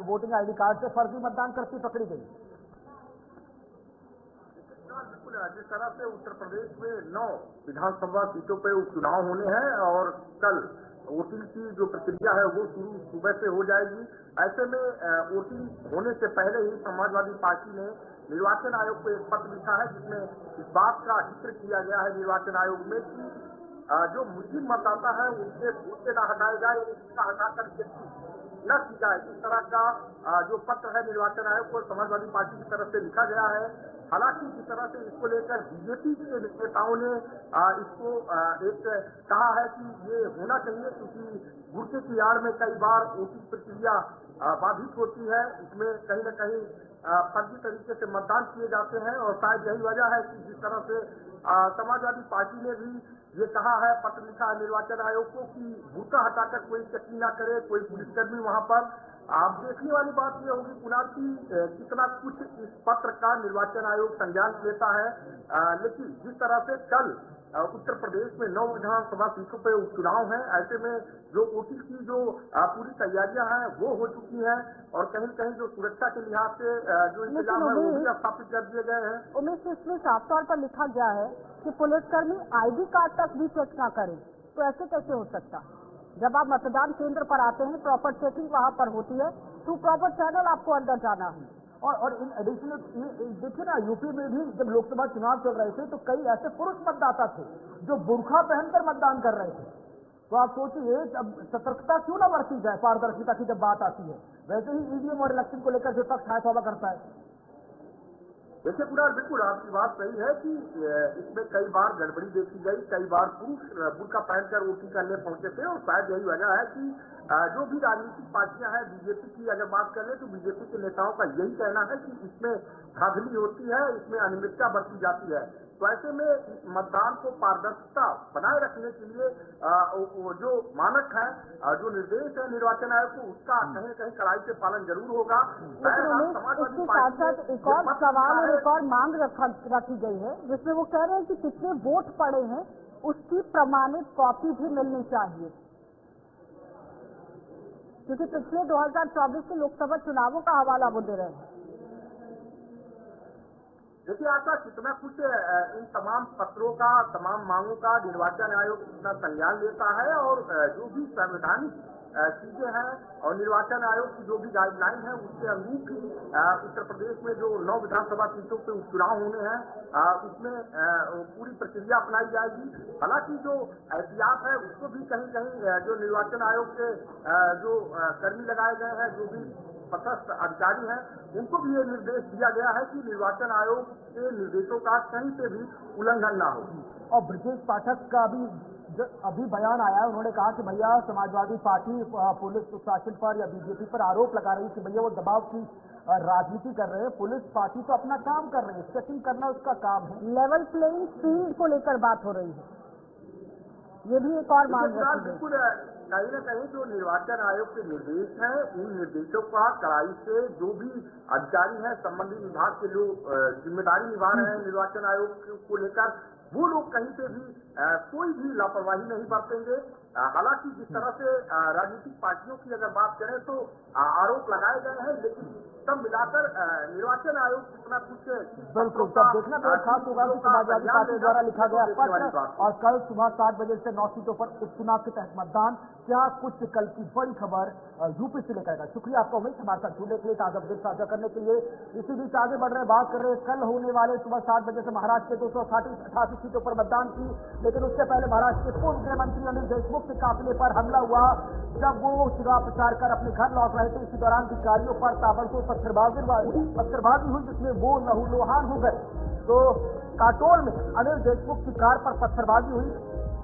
वोटिंग आईडी कार्ड से फर्जी मतदान करती पकड़ी गई। जिस तरह से उत्तर प्रदेश में 9 विधानसभा सीटों पे उपचुनाव होने हैं और कल वोटिंग की जो प्रक्रिया है वो शुरू सुबह से हो जाएगी। ऐसे में वोटिंग होने से पहले ही समाजवादी पार्टी ने निर्वाचन आयोग को एक पत्र लिखा है जिसमें इस बात का जिक्र किया गया है निर्वाचन आयोग में कि जो मुस्लिम मतदाता है उनसे वोट न हटाया जाए, उसका हटाकर न की जाए। इस तरह का जो पत्र है निर्वाचन आयोग को समाजवादी पार्टी की तरफ से लिखा गया है। हालांकि जिस तरह से इसको लेकर बीजेपी के नेताओं ने इसको एक कहा है कि ये होना चाहिए क्योंकि बुर्के की आड़ में कई बार वोटिंग प्रक्रिया बाधित होती है, इसमें कहीं न कहीं फर्जी तरीके से मतदान किए जाते हैं और शायद यही वजह है कि जिस तरह से समाजवादी पार्टी ने भी ये कहा है, पत्र लिखा है निर्वाचन आयोग को कि बुर्का हटाकर कोई चेकिंग न करे, कोई पुलिसकर्मी वहां पर। आप देखने वाली बात यह होगी कुणाल की कितना कुछ इस पत्र का निर्वाचन आयोग संज्ञान लेता है। लेकिन जिस तरह से कल उत्तर प्रदेश में 9 विधानसभा सीटों पर उपचुनाव है, ऐसे में जो वोटिंग की जो पूरी तैयारियां हैं वो हो चुकी हैं और कहीं न कहीं जो सुरक्षा के लिहाज से जो इंतजाम है वो भी स्थापित कर दिए गए हैं। उमेश, इसमें साफ तौर पर लिखा गया है कि पुलिसकर्मी आईडी कार्ड तक भी चेक न करें, तो ऐसे कैसे हो सकता? जब आप मतदान केंद्र पर आते हैं प्रॉपर चेकिंग वहां पर होती है, थ्रू प्रॉपर चैनल आपको अंदर जाना है। और इन एडिशन देखिए ना, यूपी में भी जब लोकसभा चुनाव चल रहे थे तो कई ऐसे पुरुष मतदाता थे जो बुर्का पहनकर मतदान कर रहे थे। तो आप सोचिए अब सतर्कता क्यों ना बरती जाए पारदर्शिता की जब बात आती है। वैसे ही ईवीएम और इलेक्शन को लेकर विपक्ष हाथ हवा करता है। देखिए कुणाल, बिल्कुल आपकी बात सही है कि इसमें कई बार गड़बड़ी देखी गई, कई बार पुरुष बुर्का पहनकर वोटिंग करने पहुंचे थे और शायद यही वजह है कि जो भी राजनीतिक पार्टियां हैं, बीजेपी की अगर बात कर ले तो बीजेपी के नेताओं का यही कहना है कि इसमें धांधली होती है, इसमें अनियमितता बरती जाती है। तो ऐसे में मतदान को पारदर्शिता बनाए रखने के लिए वो जो मानक है, जो निर्देश है निर्वाचन आयोग को, उसका कहीं न कहीं कड़ाई से पालन जरूर होगा। इसके साथ साथ एक और सवाल और एक और मांग रखी गई है, जिसमें वो कह रहे हैं कि कितने वोट पड़े हैं उसकी प्रमाणित कॉपी भी मिलनी चाहिए, क्योंकि पिछले 2024 के लोकसभा चुनावों का हवाला वो दे रहे हैं। देखिए आशा, कितना कुछ इन तमाम पत्रों का, तमाम मांगों का निर्वाचन आयोग कितना संज्ञान लेता है, और जो भी संवैधानिक चीजें हैं और निर्वाचन आयोग की जो भी गाइडलाइन है उसके अनुरूप ही उत्तर प्रदेश में जो 9 विधानसभा सीटों पे उपचुनाव होने हैं, उसमें पूरी प्रक्रिया अपनाई जाएगी। हालांकि जो एहतियात है उसको भी कहीं कहीं जो निर्वाचन आयोग के जो कर्मी लगाए गए हैं, जो भी तटस्थ अधिकारी हैं, उनको भी ये निर्देश दिया गया है कि निर्वाचन आयोग के निर्देशों का कहीं से भी उल्लंघन न हो। और ब्रजेश पाठक का भी अभी बयान आया है, उन्होंने कहा कि भैया समाजवादी पार्टी पुलिस प्रशासन पर या बीजेपी पर आरोप लगा रही है कि भैया वो दबाव की राजनीति कर रहे हैं। पुलिस पार्टी तो अपना काम कर रही है, चेकिंग करना उसका काम है। लेवल प्लेइंग फील्ड को लेकर बात हो रही है, ये भी एक और मांग है। बिल्कुल, कहीं न कहीं जो निर्वाचन आयोग के निर्देश हैं, इन निर्देशों का कड़ाई से जो भी अधिकारी हैं, संबंधित विभाग के लोग जिम्मेदारी निभा रहे हैं निर्वाचन आयोग को लेकर, वो लोग कहीं पे भी कोई भी लापरवाही नहीं बरतेंगे। हालांकि जिस तरह से राजनीतिक पार्टियों की अगर बात करें तो आरोप लगाए गए हैं, लेकिन सब मिलाकर निर्वाचन आयोग कितना कुछ बिल्कुल तब देखना तो खास होगा कि समाजवादी पार्टी द्वारा लिखा गया पत्र और कल सुबह 7 बजे से 9 सीटों पर उपचुनाव के तहत मतदान, क्या कुछ कल की बड़ी खबर यूपी से लेकर आएगा। शुक्रिया आपका उमेश हमारे साथ जुड़ने के लिए, ताजा अपडेट साझा करने के लिए। इसी बीच आगे बढ़ रहे बात कर रहे हैं कल होने वाले सुबह 7 बजे से महाराष्ट्र के 288 सीटों पर मतदान की, लेकिन उससे पहले महाराष्ट्र के पूर्व गृह मंत्री अनिल देशमुख के काफिले पर हमला हुआ। जब वो चुनाव प्रचार कर अपने घर लौट रहे थे, इसी दौरान अधिकारियों पर ताबड़तोड़ पत्थरबाजी हुई, जिसमें वो लहूलुहान हो गए। तो काटोल में अनिल देशमुख की कार पर पत्थरबाजी हुई,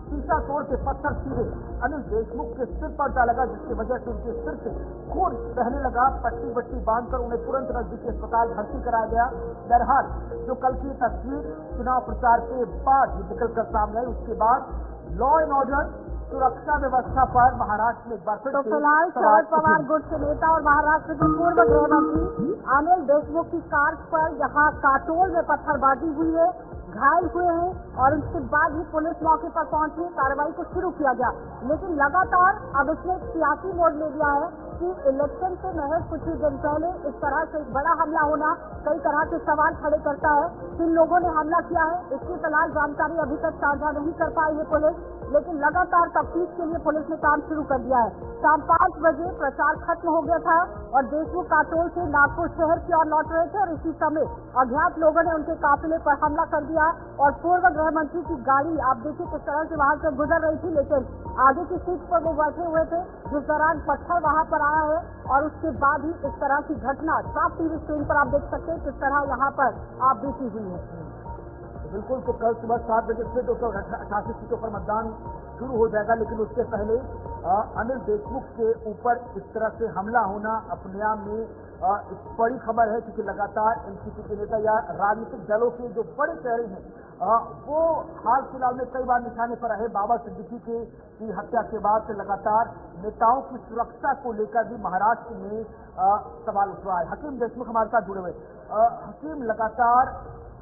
शीशा तोड़ के पत्थर सीधे अनिल देशमुख के सिर पर जा लगा, जिसकी वजह से उनके सिर से खून बहने लगा। पट्टी बट्टी बांधकर उन्हें तुरंत नजदीकी अस्पताल भर्ती कराया गया। बहरहाल जो कल की तस्वीर चुनाव प्रचार के बाद निकलकर सामने आई, उसके बाद लॉ एंड ऑर्डर सुरक्षा व्यवस्था पर महाराष्ट्र में एक बार फिर। तो फिलहाल शरद पवार गुट के नेता और महाराष्ट्र के पूर्व गृह मंत्री अनिल देशमुख की कार पर यहाँ काटोल में पत्थरबाजी हुई है, घायल हुए हैं, और उसके बाद ही पुलिस मौके पर पहुंची, कार्रवाई को शुरू किया गया। लेकिन लगातार अब इसने सियासी मोड़ ले लिया है कि इलेक्शन से महज कुछ ही दिन पहले इस तरह से एक बड़ा हमला होना कई तरह के सवाल खड़े करता है। जिन लोगों ने हमला किया है इसकी फिलहाल जानकारी अभी तक साझा नहीं कर पाई है पुलिस, लेकिन लगातार तफ्तीश के लिए पुलिस ने काम शुरू कर दिया है। शाम 5 बजे प्रचार खत्म हो गया था और देशमुख काटोल से नागपुर शहर की ओर लौट रहे थे, और इसी समय अज्ञात लोगों ने उनके काफिले पर हमला कर दिया और पूर्व गृह मंत्री की गाड़ी आप देखिए किस तरह से वहां से गुजर रही थी, लेकिन आगे की सीट पर वो बैठे हुए थे, जिस दौरान पत्थर वहां पर आया है। और उसके बाद ही इस तरह की घटना साफ टीवी स्क्रीन पर आप देख सकते हैं किस तरह यहाँ पर आप बीती हुई है। बिल्कुल, तो कल सुबह 7 बजे से 288 सीटों पर मतदान शुरू हो जाएगा, लेकिन उससे पहले अनिल देशमुख के ऊपर इस तरह से हमला होना अपने आप में एक बड़ी खबर है, क्योंकि लगातार एनसीपी के नेता या राजनीतिक दलों के जो बड़े चेहरे हैं वो हाल फिलहाल में कई बार निशाने पर रहे। बाबा सिद्दीकी की हत्या के बाद से लगातार नेताओं की सुरक्षा को लेकर भी महाराष्ट्र में सवाल उठ रहा है। हकीम देशमुख हमारे साथ जुड़े हुए। हकीम, लगातार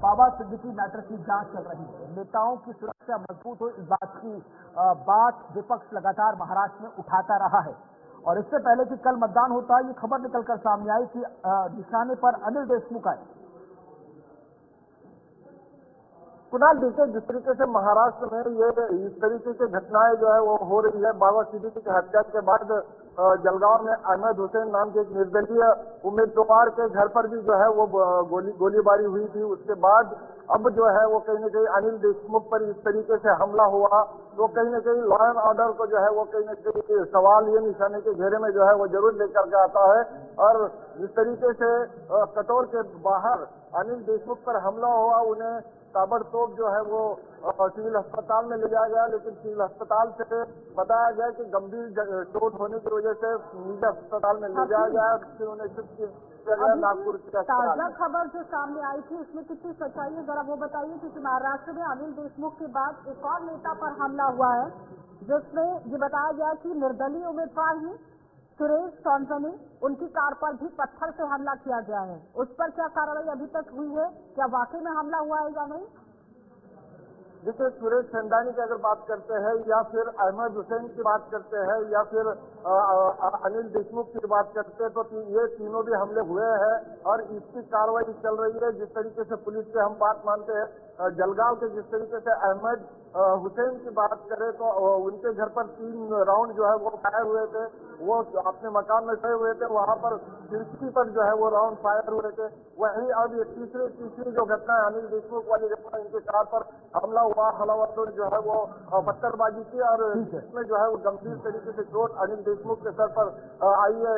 बाबा सिद्दीकी मैटर की जांच चल रही है, नेताओं की सुरक्षा मजबूत हो, इस बात की बात विपक्ष लगातार महाराष्ट्र में उठाता रहा है। और इससे पहले कि कल मतदान होता है, ये खबर निकलकर सामने आई कि निशाने पर अनिल देशमुख आए। कुणाल, देखिए जिस तरीके से महाराष्ट्र में ये इस तरीके की घटनाएं जो है वो हो रही है, बाबा सिद्दीकी की हत्या के बाद जलगांव में अहमद हुसैन नाम के एक निर्दलीय उम्मीदवार के घर पर भी जो है वो गोलीबारी हुई थी। उसके बाद अब जो है वो कहीं न कहीं अनिल देशमुख पर इस तरीके से हमला हुआ, तो कहीं न कहीं लॉ एंड ऑर्डर को जो है वो कहीं न कहीं सवाल ये निशाने के घेरे में जो है वो जरूर लेकर के आता है। और जिस तरीके से कटोर के बाहर अनिल देशमुख पर हमला हुआ, उन्हें ताबड़तोड़ जो है वो सिविल अस्पताल में ले जाया गया, लेकिन सिविल अस्पताल से बताया गया कि गंभीर चोट होने की वजह से निजी अस्पताल में ले जाया गया, फिर उन्हें शिफ्ट किया गया नागपुर के अस्पताल ताजा में। खबर जो सामने आई थी उसमें कितनी सच्चाई है जरा वो बताइए, क्योंकि महाराष्ट्र में अनिल देशमुख के बाद एक और नेता पर हमला हुआ है जिसमें ये बताया गया कि निर्दलीय उम्मीदवार ही सुरेश सोनसनी, उनकी कार पर भी पत्थर से हमला किया गया है। उस पर क्या कार्रवाई अभी तक हुई है? क्या वाकई में हमला हुआ है या नहीं? देखिए, सुरेश सेंदानी की अगर बात करते हैं या फिर अहमद हुसैन की बात करते हैं या फिर अनिल देशमुख की बात करते हैं, तो ये तीनों भी हमले हुए हैं और इसकी कार्रवाई चल रही है। जिस तरीके से पुलिस से हम बात मानते हैं, जलगांव के जिस तरीके से अहमद हुसैन की बात करें तो उनके घर पर 3 राउंड जो है वो फायर हुए थे, वो अपने मकान में सोए हुए थे, वहां पर खिड़की पर जो है वो राउंड फायर हुए थे। वहीं अब ये तीसरी जो घटना है अनिल देशमुख वाली घटना, इनके कार पर हमला हुआ, हमलावरों ने जो है वो पत्थरबाजी की और इसमें जो है वो गंभीर तरीके से चोट अनिल देशमुख के सर पर आई है।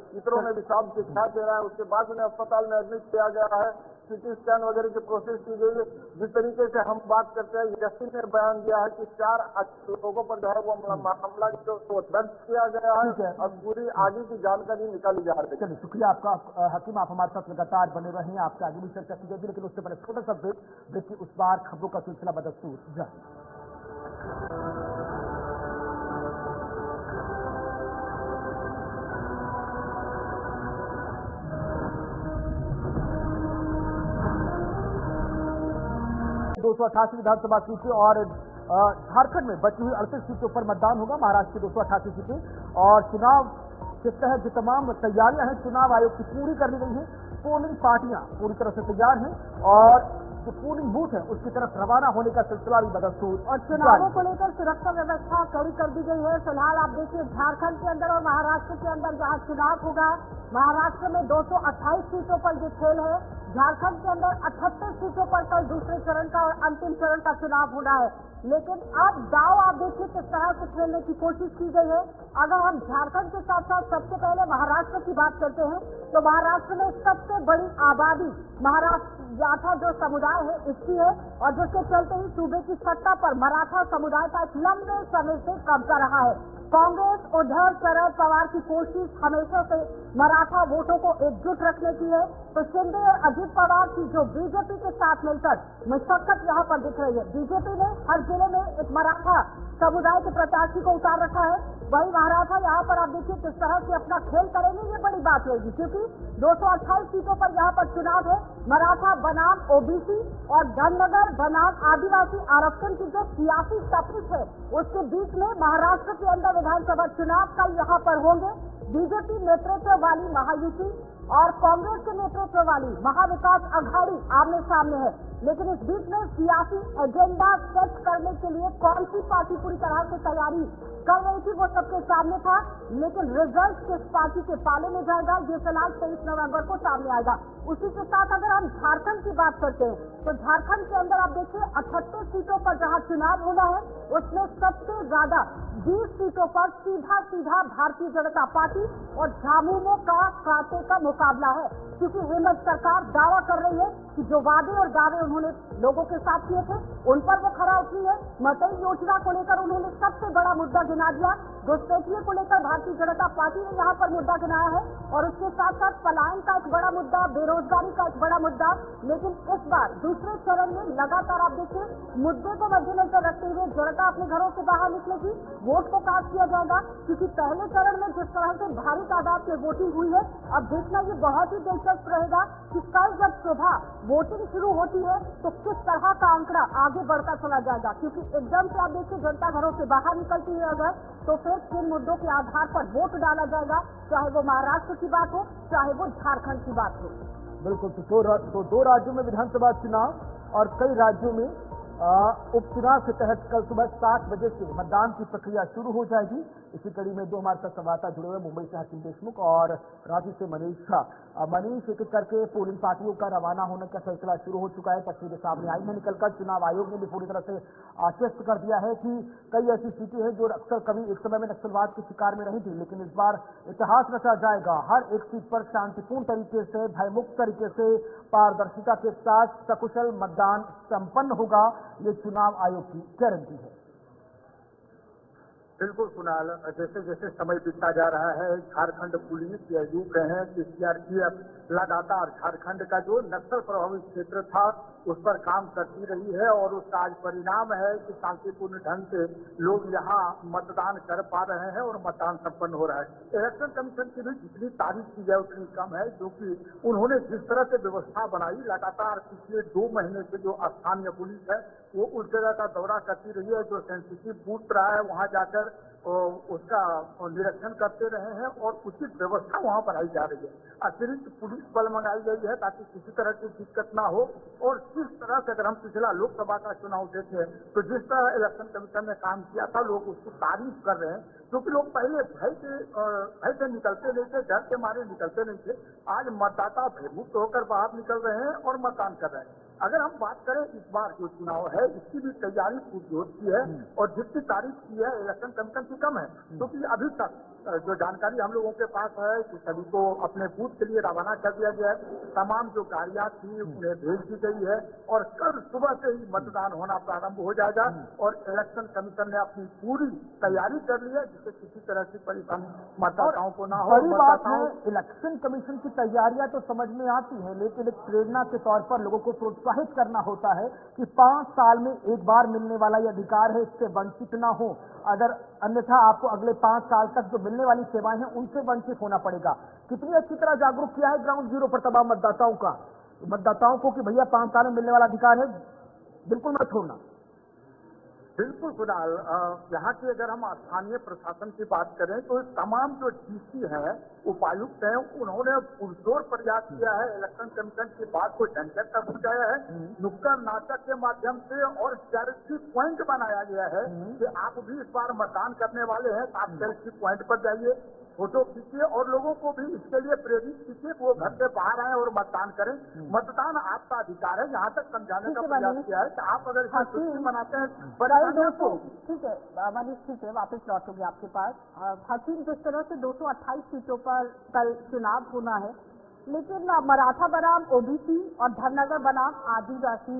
चित्रों में भी साफ दिखाई दे रहा है। उसके बाद उन्हें अस्पताल में एडमिट किया गया है, सीटी स्कैन वगैरह की प्रोसेस की गई है। जिस तरीके से हम बात करते हैं, यकीन ने बयान दिया है कि 4 लोगों पर जो है वो मामला जो दर्ज किया गया है और पूरी आगे की जानकारी निकाली जा रही है। चलिए, शुक्रिया आपका हकीम, आप हमारे साथ लगातार बने रहे हैं, आपसे आगे भी चर्चा की जाएगी, लेकिन उससे पहले छोटा सा ब्रेक की उस बार खबरों का सिलसिला बदस्तूर जारी। दो 288 विधानसभा सीटें और झारखंड में बची हुई 38 सीटों पर मतदान होगा। महाराष्ट्र की 288 सीटें और चुनाव के तहत जो तमाम तैयारियां हैं चुनाव आयोग की पूरी कर ली गई हैं। पोलिंग पार्टियां पूरी तरह से तैयार हैं और जो पोलिंग बूथ है उसकी तरफ रवाना होने का सिलसिला भी बदस्तूर और चुनावों को लेकर सुरक्षा व्यवस्था कड़ी कर दी गई है। फिलहाल आप देखिए, झारखंड के अंदर और महाराष्ट्र के अंदर जहां चुनाव होगा, महाराष्ट्र में 228 सीटों पर ये खेल है, झारखंड के अंदर 78 सीटों पर कल दूसरे चरण का और अंतिम चरण का चुनाव होना है। लेकिन अब दाव आप देखिए किस तरह से खेलने की कोशिश की गई है। अगर हम झारखंड के साथ साथ सबसे पहले महाराष्ट्र की बात करते हैं, तो महाराष्ट्र में सबसे बड़ी आबादी महाराष्ट्र मराठा जो समुदाय है इसकी है और जिसके चलते ही सूबे की सत्ता पर मराठा समुदाय का एक लंबे समय से कब्जा रहा है। कांग्रेस, उद्धव, शरद पवार की कोशिश हमेशा से मराठा वोटों को एकजुट रखने की है, तो शिंदे और अजित पवार की जो बीजेपी के साथ मिलकर मशक्कत यहाँ पर दिख रही है। बीजेपी ने हर जिले में एक मराठा समुदाय के प्रत्याशी को उतार रखा है, वही मराठा यहाँ पर आप देखिए किस तरह से अपना खेल करेंगे, ये बड़ी बात होगी, क्योंकि 228 सीटों पर यहाँ पर चुनाव है। मराठा बनाम ओबीसी और धननगर बनाम आदिवासी आरक्षण की जो सियासी तपिश है उसके बीच में महाराष्ट्र के अंदर विधानसभा चुनाव कल यहाँ पर होंगे। बीजेपी नेतृत्व वाली महायुति और कांग्रेस के नेतृत्व वाली महाविकास अघाड़ी आमने सामने है, लेकिन इस बीच में सियासी एजेंडा सेट करने के लिए कौन सी पार्टी पूरी तरह से तैयारी कर रही थी वो सबके सामने था, लेकिन रिजल्ट किस पार्टी के पाले में जाएगा ये फिलहाल 23 नवंबर को सामने आएगा। उसी के साथ अगर हम झारखंड की बात करते हैं, तो झारखंड के अंदर आप देखिए 78 सीटों पर जहां चुनाव होना है उसमें सबसे ज्यादा 20 सीटों पर सीधा भारतीय जनता पार्टी और झामुमो का कांटे का मुकाबला है, क्योंकि हेमंत सरकार दावा कर रही है कि जो वादे और दावे उन्होंने लोगों के साथ किए थे उन पर वो खरा उतरी है। मतई योजना को लेकर उन्होंने सबसे बड़ा मुद्दा गिना दिया, घुसपैठिये को लेकर भारतीय जनता पार्टी ने यहाँ पर मुद्दा गिनाया है और उसके साथ साथ पलायन का एक बड़ा मुद्दा, बेरोजगारी का एक बड़ा मुद्दा। लेकिन इस बार दूसरे चरण में लगातार आप देखिए मुद्दे को मद्देनजर रखते हुए जनता अपने घरों से बाहर निकलेगी, वोट को कास्ट किया जाएगा, क्योंकि पहले चरण में जिस तरह से भारी तादाद में वोटिंग हुई है, अब देखना ये बहुत ही दिलचस्प रहेगा कि कल जब सुबह वोटिंग शुरू होती है तो किस तरह का आंकड़ा आगे बढ़ता चला जाएगा, क्योंकि एकदम से आप देखिए जनता घरों से बाहर निकलती है अगर, तो फिर किन मुद्दों के आधार पर वोट डाला जाएगा, चाहे वो महाराष्ट्र की बात हो चाहे वो झारखंड की बात हो। बिल्कुल, तो 2 राज्यों में विधानसभा चुनाव और कई राज्यों में उपचुनाव के तहत कल सुबह 7 बजे से मतदान की प्रक्रिया शुरू हो जाएगी। इसी कड़ी में दो हमारे साथ संवाददाता जुड़े हुए, मुंबई से हकीम देशमुख और रांची से मनीष झा। मनीष, एक एक करके पोलिंग पार्टियों का रवाना होने का सिलसिला शुरू हो चुका है। तस्वीरें सामने आई है निकलकर। चुनाव आयोग ने भी पूरी तरह से आश्वस्त कर दिया है कि कई ऐसी सीटें हैं जो अक्सर कभी एक समय में नक्सलवाद के शिकार में रही थी, लेकिन इस बार इतिहास रचा जाएगा। हर एक सीट पर शांतिपूर्ण तरीके से, भयमुक्त तरीके से, पारदर्शिता के साथ सकुशल मतदान संपन्न होगा। ये चुनाव आयोग की गारंटी है। बिल्कुल कुणाल, जैसे जैसे समय बीतता जा रहा है, झारखंड पुलिस या यूं कहें कि सीआरपीएफ लगातार झारखंड का जो नक्सल प्रभावित क्षेत्र था उस पर काम करती रही है और उसका आज परिणाम है कि शांतिपूर्ण ढंग से लोग यहाँ मतदान कर पा रहे हैं और मतदान संपन्न हो रहा है। इलेक्शन कमीशन की भी जितनी तारीफ की जाए उतनी कम है, क्योंकि उन्होंने जिस तरह से व्यवस्था बनाई, लगातार पिछले 2 महीने से जो स्थानीय पुलिस है वो उस जगह का दौरा करती रही है, जो सेंसिटिव बूथ रहा है वहाँ जाकर उसका निरीक्षण करते रहे हैं और उचित व्यवस्था वहाँ बनाई जा रही है। अतिरिक्त पुलिस बल मंगाई गई है ताकि किसी तरह की दिक्कत ना हो। और जिस तरह से अगर हम पिछला लोकसभा का चुनाव देखें तो जिस तरह इलेक्शन कमीशन ने काम किया था, लोग उसकी तारीफ कर रहे हैं, क्योंकि लोग पहले भय से निकलते नहीं थे, डर के मारे निकलते नहीं थे। आज मतदाता भयमुक्त होकर बाहर निकल रहे हैं और मतदान कर रहे हैं। अगर हम बात करें इस बार जो चुनाव है, इसकी भी तैयारी पूरी की है और जितनी तारीफ की है इलेक्शन कमीशन की कम है, क्योंकि अभी तक जो जानकारी हम लोगों के पास है कि सभी को अपने बूथ के लिए रवाना कर दिया गया है। तमाम जो गाड़ियां थी उन्हें भेज दी गई है और कल सुबह से ही मतदान होना प्रारंभ हो जाएगा और इलेक्शन कमीशन ने अपनी पूरी तैयारी कर ली है, जिससे किसी तरह की परेशानी मतदाताओं को ना हो। बड़ी बात है, इलेक्शन कमीशन की तैयारियां तो समझ में आती है, लेकिन एक प्रेरणा के तौर पर लोगों को प्रोत्साहित करना होता है कि 5 साल में एक बार मिलने वाला यह अधिकार है, इससे वंचित ना हो। अगर अन्यथा आपको अगले 5 साल तक जो मिलने वाली सेवाएं हैं उनसे वंचित होना पड़ेगा। कितनी अच्छी तरह जागरूक किया है ग्राउंड जीरो पर तमाम मतदाताओं को कि भैया 5 साल में मिलने वाला अधिकार है, बिल्कुल मत छोड़ना। बिल्कुल कुणाल, यहाँ की अगर हम स्थानीय प्रशासन की बात करें तो तमाम जो डीसी हैं, उपायुक्त हैं, उन्होंने पुरजोर प्रयास किया है, इलेक्शन कमीशन की बात को जन जन तक पहुंचाया है। नुक्कड़ नाटक के माध्यम से और चैरिटी पॉइंट बनाया गया है कि आप भी इस बार मतदान करने वाले हैं, आप चैरिटी पॉइंट पर जाइए, फोटो खींचिए और लोगों को भी इसके लिए प्रेरित कीजिए कि वो घर से बाहर आए और मतदान करें। मतदान आपका अधिकार है, यहाँ तक समझाने का प्रयास किया है कि आप अगर इसमें छुट्टी मनाते हैं। ठीक है मनीष, ठीक है, वापस लौटूंगी आपके पास। हकीम, जिस तरह से 228 सीटों पर कल चुनाव होना है, लेकिन मराठा बनाम ओबीसी और धनगर बनाम आदिवासी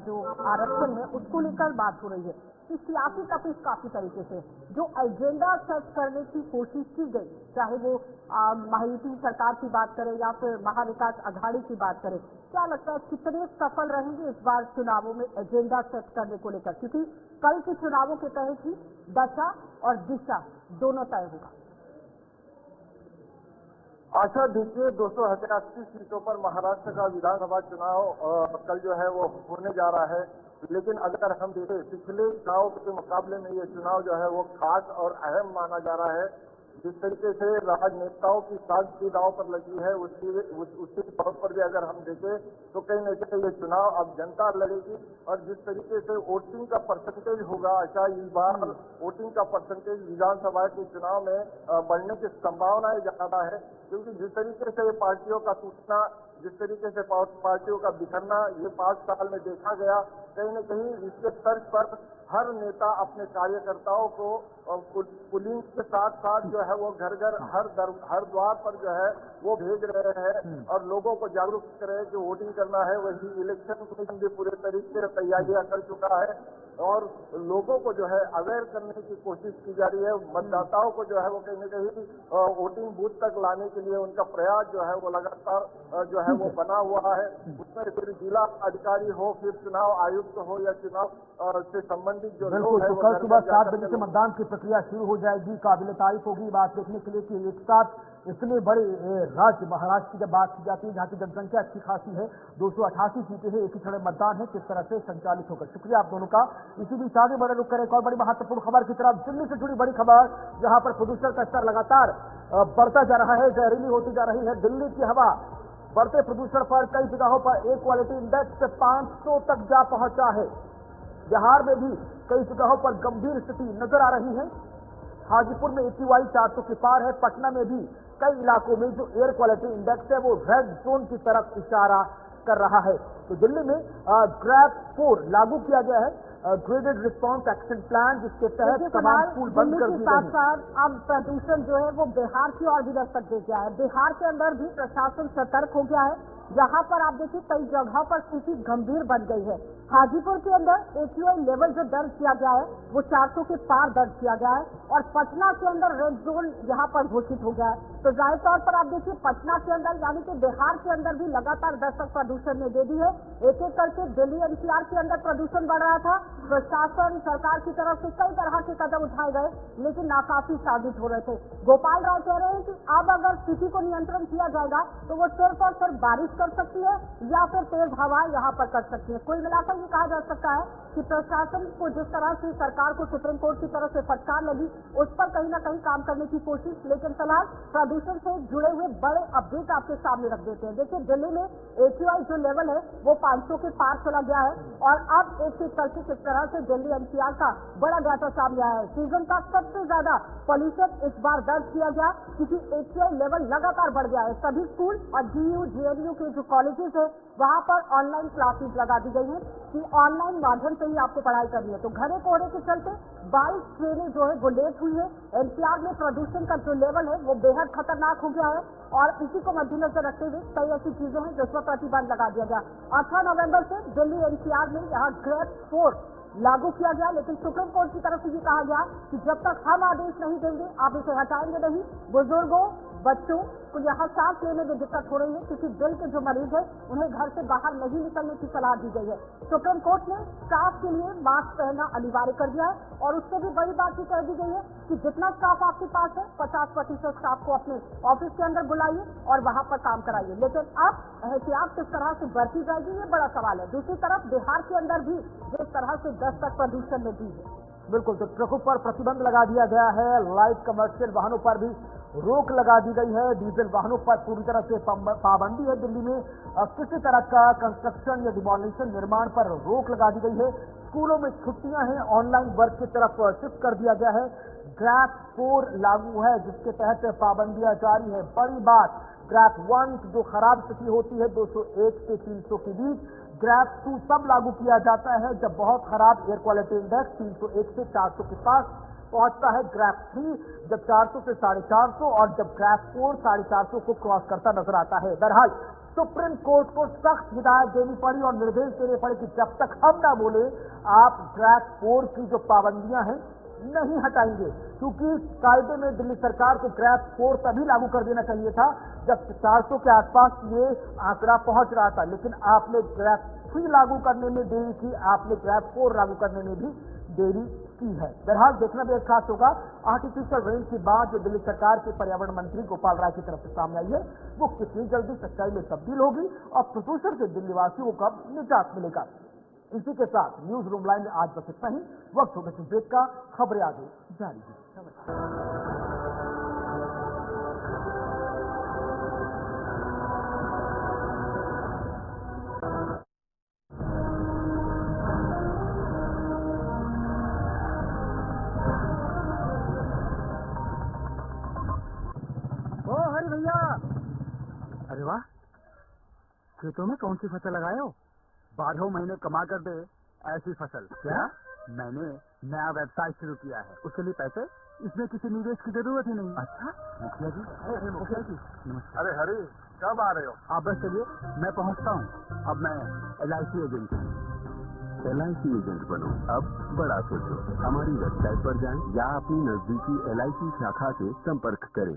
जो आरक्षण है उसको लेकर बात हो रही है कि सियासी तपिश काफी तरीके से जो एजेंडा सेट करने की कोशिश की गई, चाहे वो महायुति सरकार की बात करें या फिर महाविकास अघाड़ी की बात करें, क्या लगता है कितने सफल रहेंगे इस बार चुनावों में एजेंडा सेट करने को लेकर? क्योंकि कल के चुनावों के तहत ही दशा और दिशा दोनों तय होगा। आशा देखिए, 288 सीटों पर महाराष्ट्र का विधानसभा चुनाव कल जो है वो होने जा रहा है, लेकिन अगर हम देखें पिछले चुनाव के मुकाबले में ये चुनाव जो है वो खास और अहम माना जा रहा है। जिस तरीके से राजनेताओं की साथ भी दांव पर लगी है, उसी तौर पर भी अगर हम देखें तो कहीं न कहीं ये चुनाव अब जनता लड़ेगी और जिस तरीके से वोटिंग का परसेंटेज होगा, अच्छा इस बार वोटिंग का परसेंटेज विधानसभा के चुनाव में बढ़ने की संभावनाएं ज्यादा है, क्योंकि जिस तरीके से पार्टियों का टूटना, जिस तरीके से पार्टियों का बिखरना ये 5 साल में देखा गया, कहीं न कहीं इसके तर्ज पर हर नेता अपने कार्यकर्ताओं को पुलिंग के साथ साथ जो है वो घर घर हर द्वार पर जो है वो भेज रहे हैं और लोगों को जागरूक कर रहे हैं कि वोटिंग करना है। वही इलेक्शन कमीशन भी पूरे तरीके से तैयारियां कर चुका है और लोगों को जो है अवेयर करने की कोशिश की जा रही है। मतदाताओं को जो है वो कहीं न कहीं वोटिंग बूथ तक लाने के लिए उनका प्रयास जो है वो लगातार जो है वो बना हुआ है। उसमें फिर जिला अधिकारी हो, फिर चुनाव आयुक्त हो या चुनाव से संबंधित जो लोग हैं, कल सुबह 7 बजे से मतदान की प्रक्रिया शुरू हो जाएगी। काबिल तारीफ होगी बात देखने के लिए कि एक साथ इतने बड़े राज्य महाराष्ट्र की जब बात की जाती है, जहाँ की जनसंख्या अच्छी खासी है, 288 सीटें हैं, एक ही खड़े मतदान है, किस तरह से संचालित होगा। शुक्रिया आप दोनों का। इसी बीच आगे बड़े रुक करें एक और बड़ी महत्वपूर्ण खबर की तरफ, दिल्ली से जुड़ी बड़ी खबर, जहां पर प्रदूषण का स्तर लगातार बढ़ता जा रहा है, जहरीली होती जा रही है। दिल्ली की हवा बढ़ते प्रदूषण पर कई जगहों पर एयर क्वालिटी इंडेक्स 500 तक जा पहुंचा है। बिहार में भी कई जगहों पर गंभीर स्थिति नजर आ रही है। हाजीपुर में AQI 400 के पार है। पटना में भी कई इलाकों में जो एयर क्वालिटी इंडेक्स है वो रेड जोन की तरफ इशारा कर रहा है। तो दिल्ली में ग्रैप 4 लागू किया गया है, ग्रेडेड रिस्पांस एक्शन प्लान, जिसके तहत तमाम स्कूल बंद कर दिए गए हैं। अब प्रदूषण जो है वो बिहार की ओर भी दस्तक दे गया है। बिहार के अंदर भी प्रशासन सतर्क हो गया है। यहाँ पर आप देखिए कई जगहों पर स्थिति गंभीर बन गई है। हाजीपुर के अंदर AQI लेवल जो दर्ज किया गया है वो 400 के पार दर्ज किया गया है और पटना के अंदर रेड जोन यहाँ पर घोषित हो गया है। तो जाहिर तौर पर आप देखिए पटना के अंदर यानी कि बिहार के अंदर भी लगातार दस्तक प्रदूषण ने दे दी है। एक एक करके दिल्ली NCR के अंदर प्रदूषण बढ़ रहा था। प्रशासन सरकार की तरफ से कई तरह के कदम उठाए गए लेकिन नाकाफी साबित हो रहे थे। गोपाल राव कह रहे हैं कि अब अगर स्थिति को नियंत्रण किया जाएगा तो वो सिर्फ और सिर्फ बारिश कर सकती है या फिर तेज हवाएं यहाँ पर कर सकती है। कुल मिलाकर ये कहा जा सकता है कि प्रशासन को जिस तरह से सरकार को सुप्रीम कोर्ट की तरफ से फटकार लगी उस पर कहीं ना कहीं काम करने की कोशिश, लेकिन फिलहाल प्रदूषण से जुड़े हुए बड़े अपडेट आपके सामने रख देते हैं। देखिए दिल्ली में AQI जो लेवल है वो 500 के पार चला गया है और अब एक एक करके किस तरह से दिल्ली NCR का बड़ा डाटा सामने आया है। सीजन का सबसे ज्यादा पॉल्यूशन इस बार दर्ज किया गया क्योंकि AQI लेवल लगातार बढ़ गया है। सभी स्कूल और GU GNU के जो कॉलेजेस है वहाँ पर ऑनलाइन क्लासेस लगा दी गई है कि ऑनलाइन माध्यम से ही आपको पढ़ाई करनी है। तो घने कोहरे के चलते 22 ट्रेनें जो है वो लेट हुई है। NCR में प्रदूषण का जो लेवल है वो बेहद खतरनाक हो गया है और इसी को मद्देनजर रखते हुए कई ऐसी चीजें हैं जिस पर प्रतिबंध लगा दिया गया। 18 नवंबर से दिल्ली NCR में यहाँ ग्रेड 4 लागू किया गया, लेकिन सुप्रीम कोर्ट की तरफ से ये कहा गया कि जब तक हम आदेश नहीं देंगे आप इसे हटाएंगे नहीं। बुजुर्गों, बच्चों को यहाँ सांस लेने में दिक्कत हो रही है क्योंकि दिल के जो मरीज है उन्हें घर से बाहर नहीं निकलने की सलाह दी गई है। सुप्रीम कोर्ट ने स्टाफ के लिए मास्क पहनना अनिवार्य कर दिया है और उससे भी बड़ी बात ये कह दी गई है कि जितना स्टाफ आपके पास है 50% स्टाफ को अपने ऑफिस के अंदर बुलाइए और वहां पर काम कराइए। लेकिन अब एहतियात किस तरह से बरती जाएगी ये बड़ा सवाल है। दूसरी तरफ बिहार के अंदर भी जिस तरह से दस्तक प्रदूषण में दी है, बिल्कुल, तो ट्रकों पर प्रतिबंध लगा दिया गया है। लाइट कमर्शियल वाहनों पर भी रोक लगा दी गई है। डीजल वाहनों पर पूरी तरह से पाबंदी है। दिल्ली में किसी तरह का कंस्ट्रक्शन या डिमोलिशन निर्माण पर रोक लगा दी गई है। स्कूलों में छुट्टियां हैं, ऑनलाइन वर्क की तरफ शिफ्ट कर दिया गया है। ग्रैप 4 लागू है जिसके तहत पाबंदियां जारी है। बड़ी बात, ग्रैप 1 जो खराब स्थिति होती है 201 से 300 के बीच, ग्रैप 2 तब लागू किया जाता है जब बहुत खराब एयर क्वालिटी इंडेक्स 301 से 400 के पास पहुंचता है। ग्रैप 3 जब 400 से 450 और जब ग्रैप 4 450 को क्रॉस करता नजर आता है। बहरहाल सुप्रीम कोर्ट को सख्त हिदायत देनी पड़ी और निर्देश देने पड़े कि जब तक हम ना बोले आप ग्रैप 4 की जो पाबंदियां हैं नहीं हटाएंगे, क्योंकि कायदे में दिल्ली सरकार को ग्रैप 4 तभी लागू कर देना चाहिए था जब 400 के आसपास ये आंकड़ा पहुंच रहा था, लेकिन आपने ग्रैप 3 लागू करने में देरी की, आपने ग्रैप 4 लागू करने में भी देरी की है। बहरहाल देखना भी खास होगा आर्टिफिशियल रेन की बात जो दिल्ली सरकार के पर्यावरण मंत्री गोपाल राय की तरफ से सामने आई है वो कितनी जल्दी सच्चाई में तब्दील होगी और प्रदूषण से दिल्ली वासियों को कब निजात मिलेगा। इसी के साथ न्यूज रूम लाइन में आज बस इतना ही। वक्त होगा ब्रेक का, खबरें आगे जारी है। भैया, अरे वाह, खेतों में कौन सी फसल लगाए हो? 12 महीने कमा कर दे ऐसी फसल। क्या? मैंने नया व्यवसाय शुरू किया है, उसके लिए पैसे, इसमें किसी निवेश की जरूरत ही नहीं। अच्छा मुखिया जी, मुखिया जी नमस्ते। अरे हरी, कब आ रहे हो? आप बस चलिए, मैं पहुंचता हूँ। अब मैं LIC एजेंट हूँ। LIC एजेंट बनो, अब बड़ा सोचो। हमारी वेबसाइट पर जाएं या अपनी नजदीकी LIC शाखा से संपर्क करें।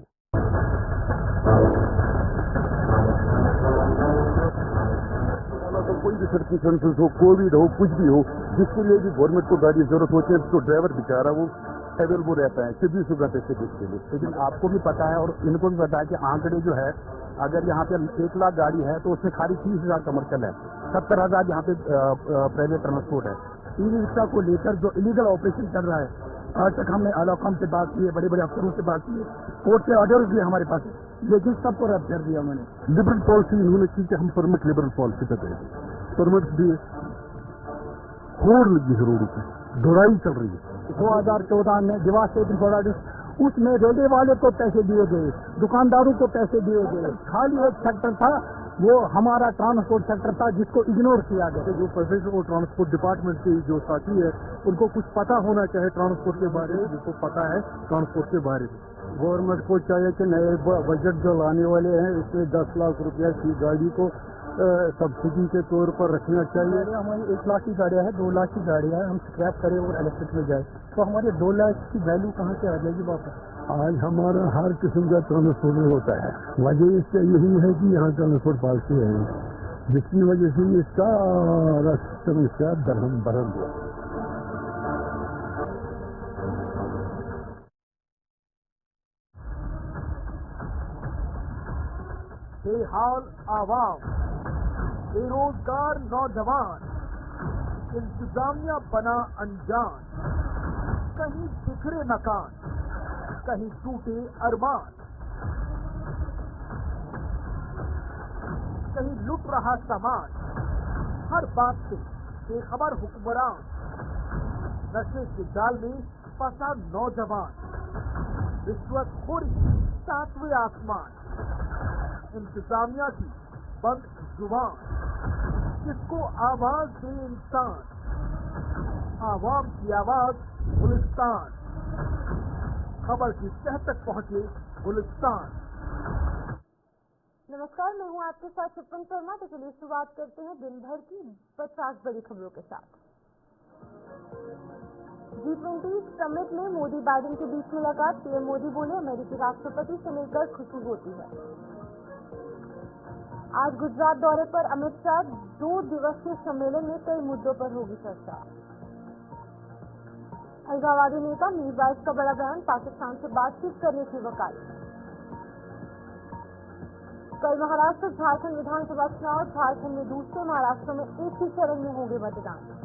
तो कोई भी सर्कमस्टेंसेस हो, कोविड हो, कुछ भी हो, जिसके लिए भी गवर्नमेंट को गाड़ी की जरूरत होती है तो ड्राइवर बेचारा वो अवेलेबल रहता है 20 रुपये से के लिए। लेकिन आपको भी पता है और इनको भी पता है कि आंकड़े जो है, अगर यहाँ पे 1 लाख गाड़ी है तो उसमें खाली 30,000 कमर्शियल है, 70,000 यहाँ पे प्राइवेट ट्रांसपोर्ट है। ई रिक्शा को लेकर जो इलीगल ऑपरेशन चल रहा है, आज तक हमने आलाकम से बात की है, बड़े बड़े अफसरों से बात की है, कोर्ट के ऑर्डर्स भी हमारे पास है, लेकिन सबको रद्द कर दिया उन्होंने। लिबरल पॉलिसी इन्होंने की कि हम परमिट लिबरल पॉलिसी पे गए, परमिट दिए, रोड लगी है, रोड पे ढुलाई चल रही है। 2014 में डिवास्टेटिंग फ्लड, उसमें रेलवे वाले को पैसे दिए गए, दुकानदारों को पैसे दिए गए, खाली एक सेक्टर था वो हमारा ट्रांसपोर्ट सेक्टर था जिसको इग्नोर किया गया। जो प्रोफेसर और ट्रांसपोर्ट डिपार्टमेंट के जो साथी है उनको कुछ पता होना चाहिए ट्रांसपोर्ट के बारे में, जिसको पता है ट्रांसपोर्ट के बारे में। गवर्नमेंट को चाहिए कि नए बजट जो लाने वाले हैं इसमें 10 लाख रुपया की गाड़ी को सब्सिडी के तौर पर रखना चाहिए। हमारी 1 लाख की गाड़ियाँ हैं, 2 लाख की गाड़ियाँ हैं, हम स्क्रैप करें और इलेक्ट्रिक में जाए तो हमारे 2 लाख की वैल्यू कहाँ से आ जाएगी वापस। आज हमारा हर किस्म का ट्रांसपोर्ट होता है, वजह इससे यही है कि यहाँ ट्रांसपोर्ट पॉलिसी है, जिसकी वजह से इसका सिस्टम इसका दरहम बरहम हुआ। बेहाल आवाम, बेरोजगार नौजवान, इंतजामिया बना अनजान, कहीं बिखरे मकान, कहीं टूटे अरमान, कहीं लुट रहा सामान, हर बात से बेखबर हुक्मरान, नशे के जाल में फंसा नौजवान, रिश्वतखोरी 7वें आसमान, इंतजामिया की बंद जुबान, किसको आवाज दे इंसान, आवाम की आवाज गुलिस्तान, खबर की तह तक पहुंचे गुलिस्तान। नमस्कार, मैं हूं आपके साथ शिप्पन शर्मा। तो चलिए शुरुआत करते हैं दिन भर की 50 बड़ी खबरों के साथ। G20 समिट में मोदी बाइडेन के बीच मुलाकात, पीएम मोदी बोले अमेरिकी राष्ट्रपति से मिलकर खुशी होती है। आज गुजरात दौरे पर अमित शाह, 2 दिवसीय सम्मेलन में कई मुद्दों पर होगी चर्चा। अलगाववादी नेता मीरवाइज का बड़ा बयान, पाकिस्तान से बातचीत करने की वकालत। कल महाराष्ट्र झारखंड विधानसभा चुनाव, झारखंड में दूसरे, महाराष्ट्र में एक ही चरण में होंगे मतदान।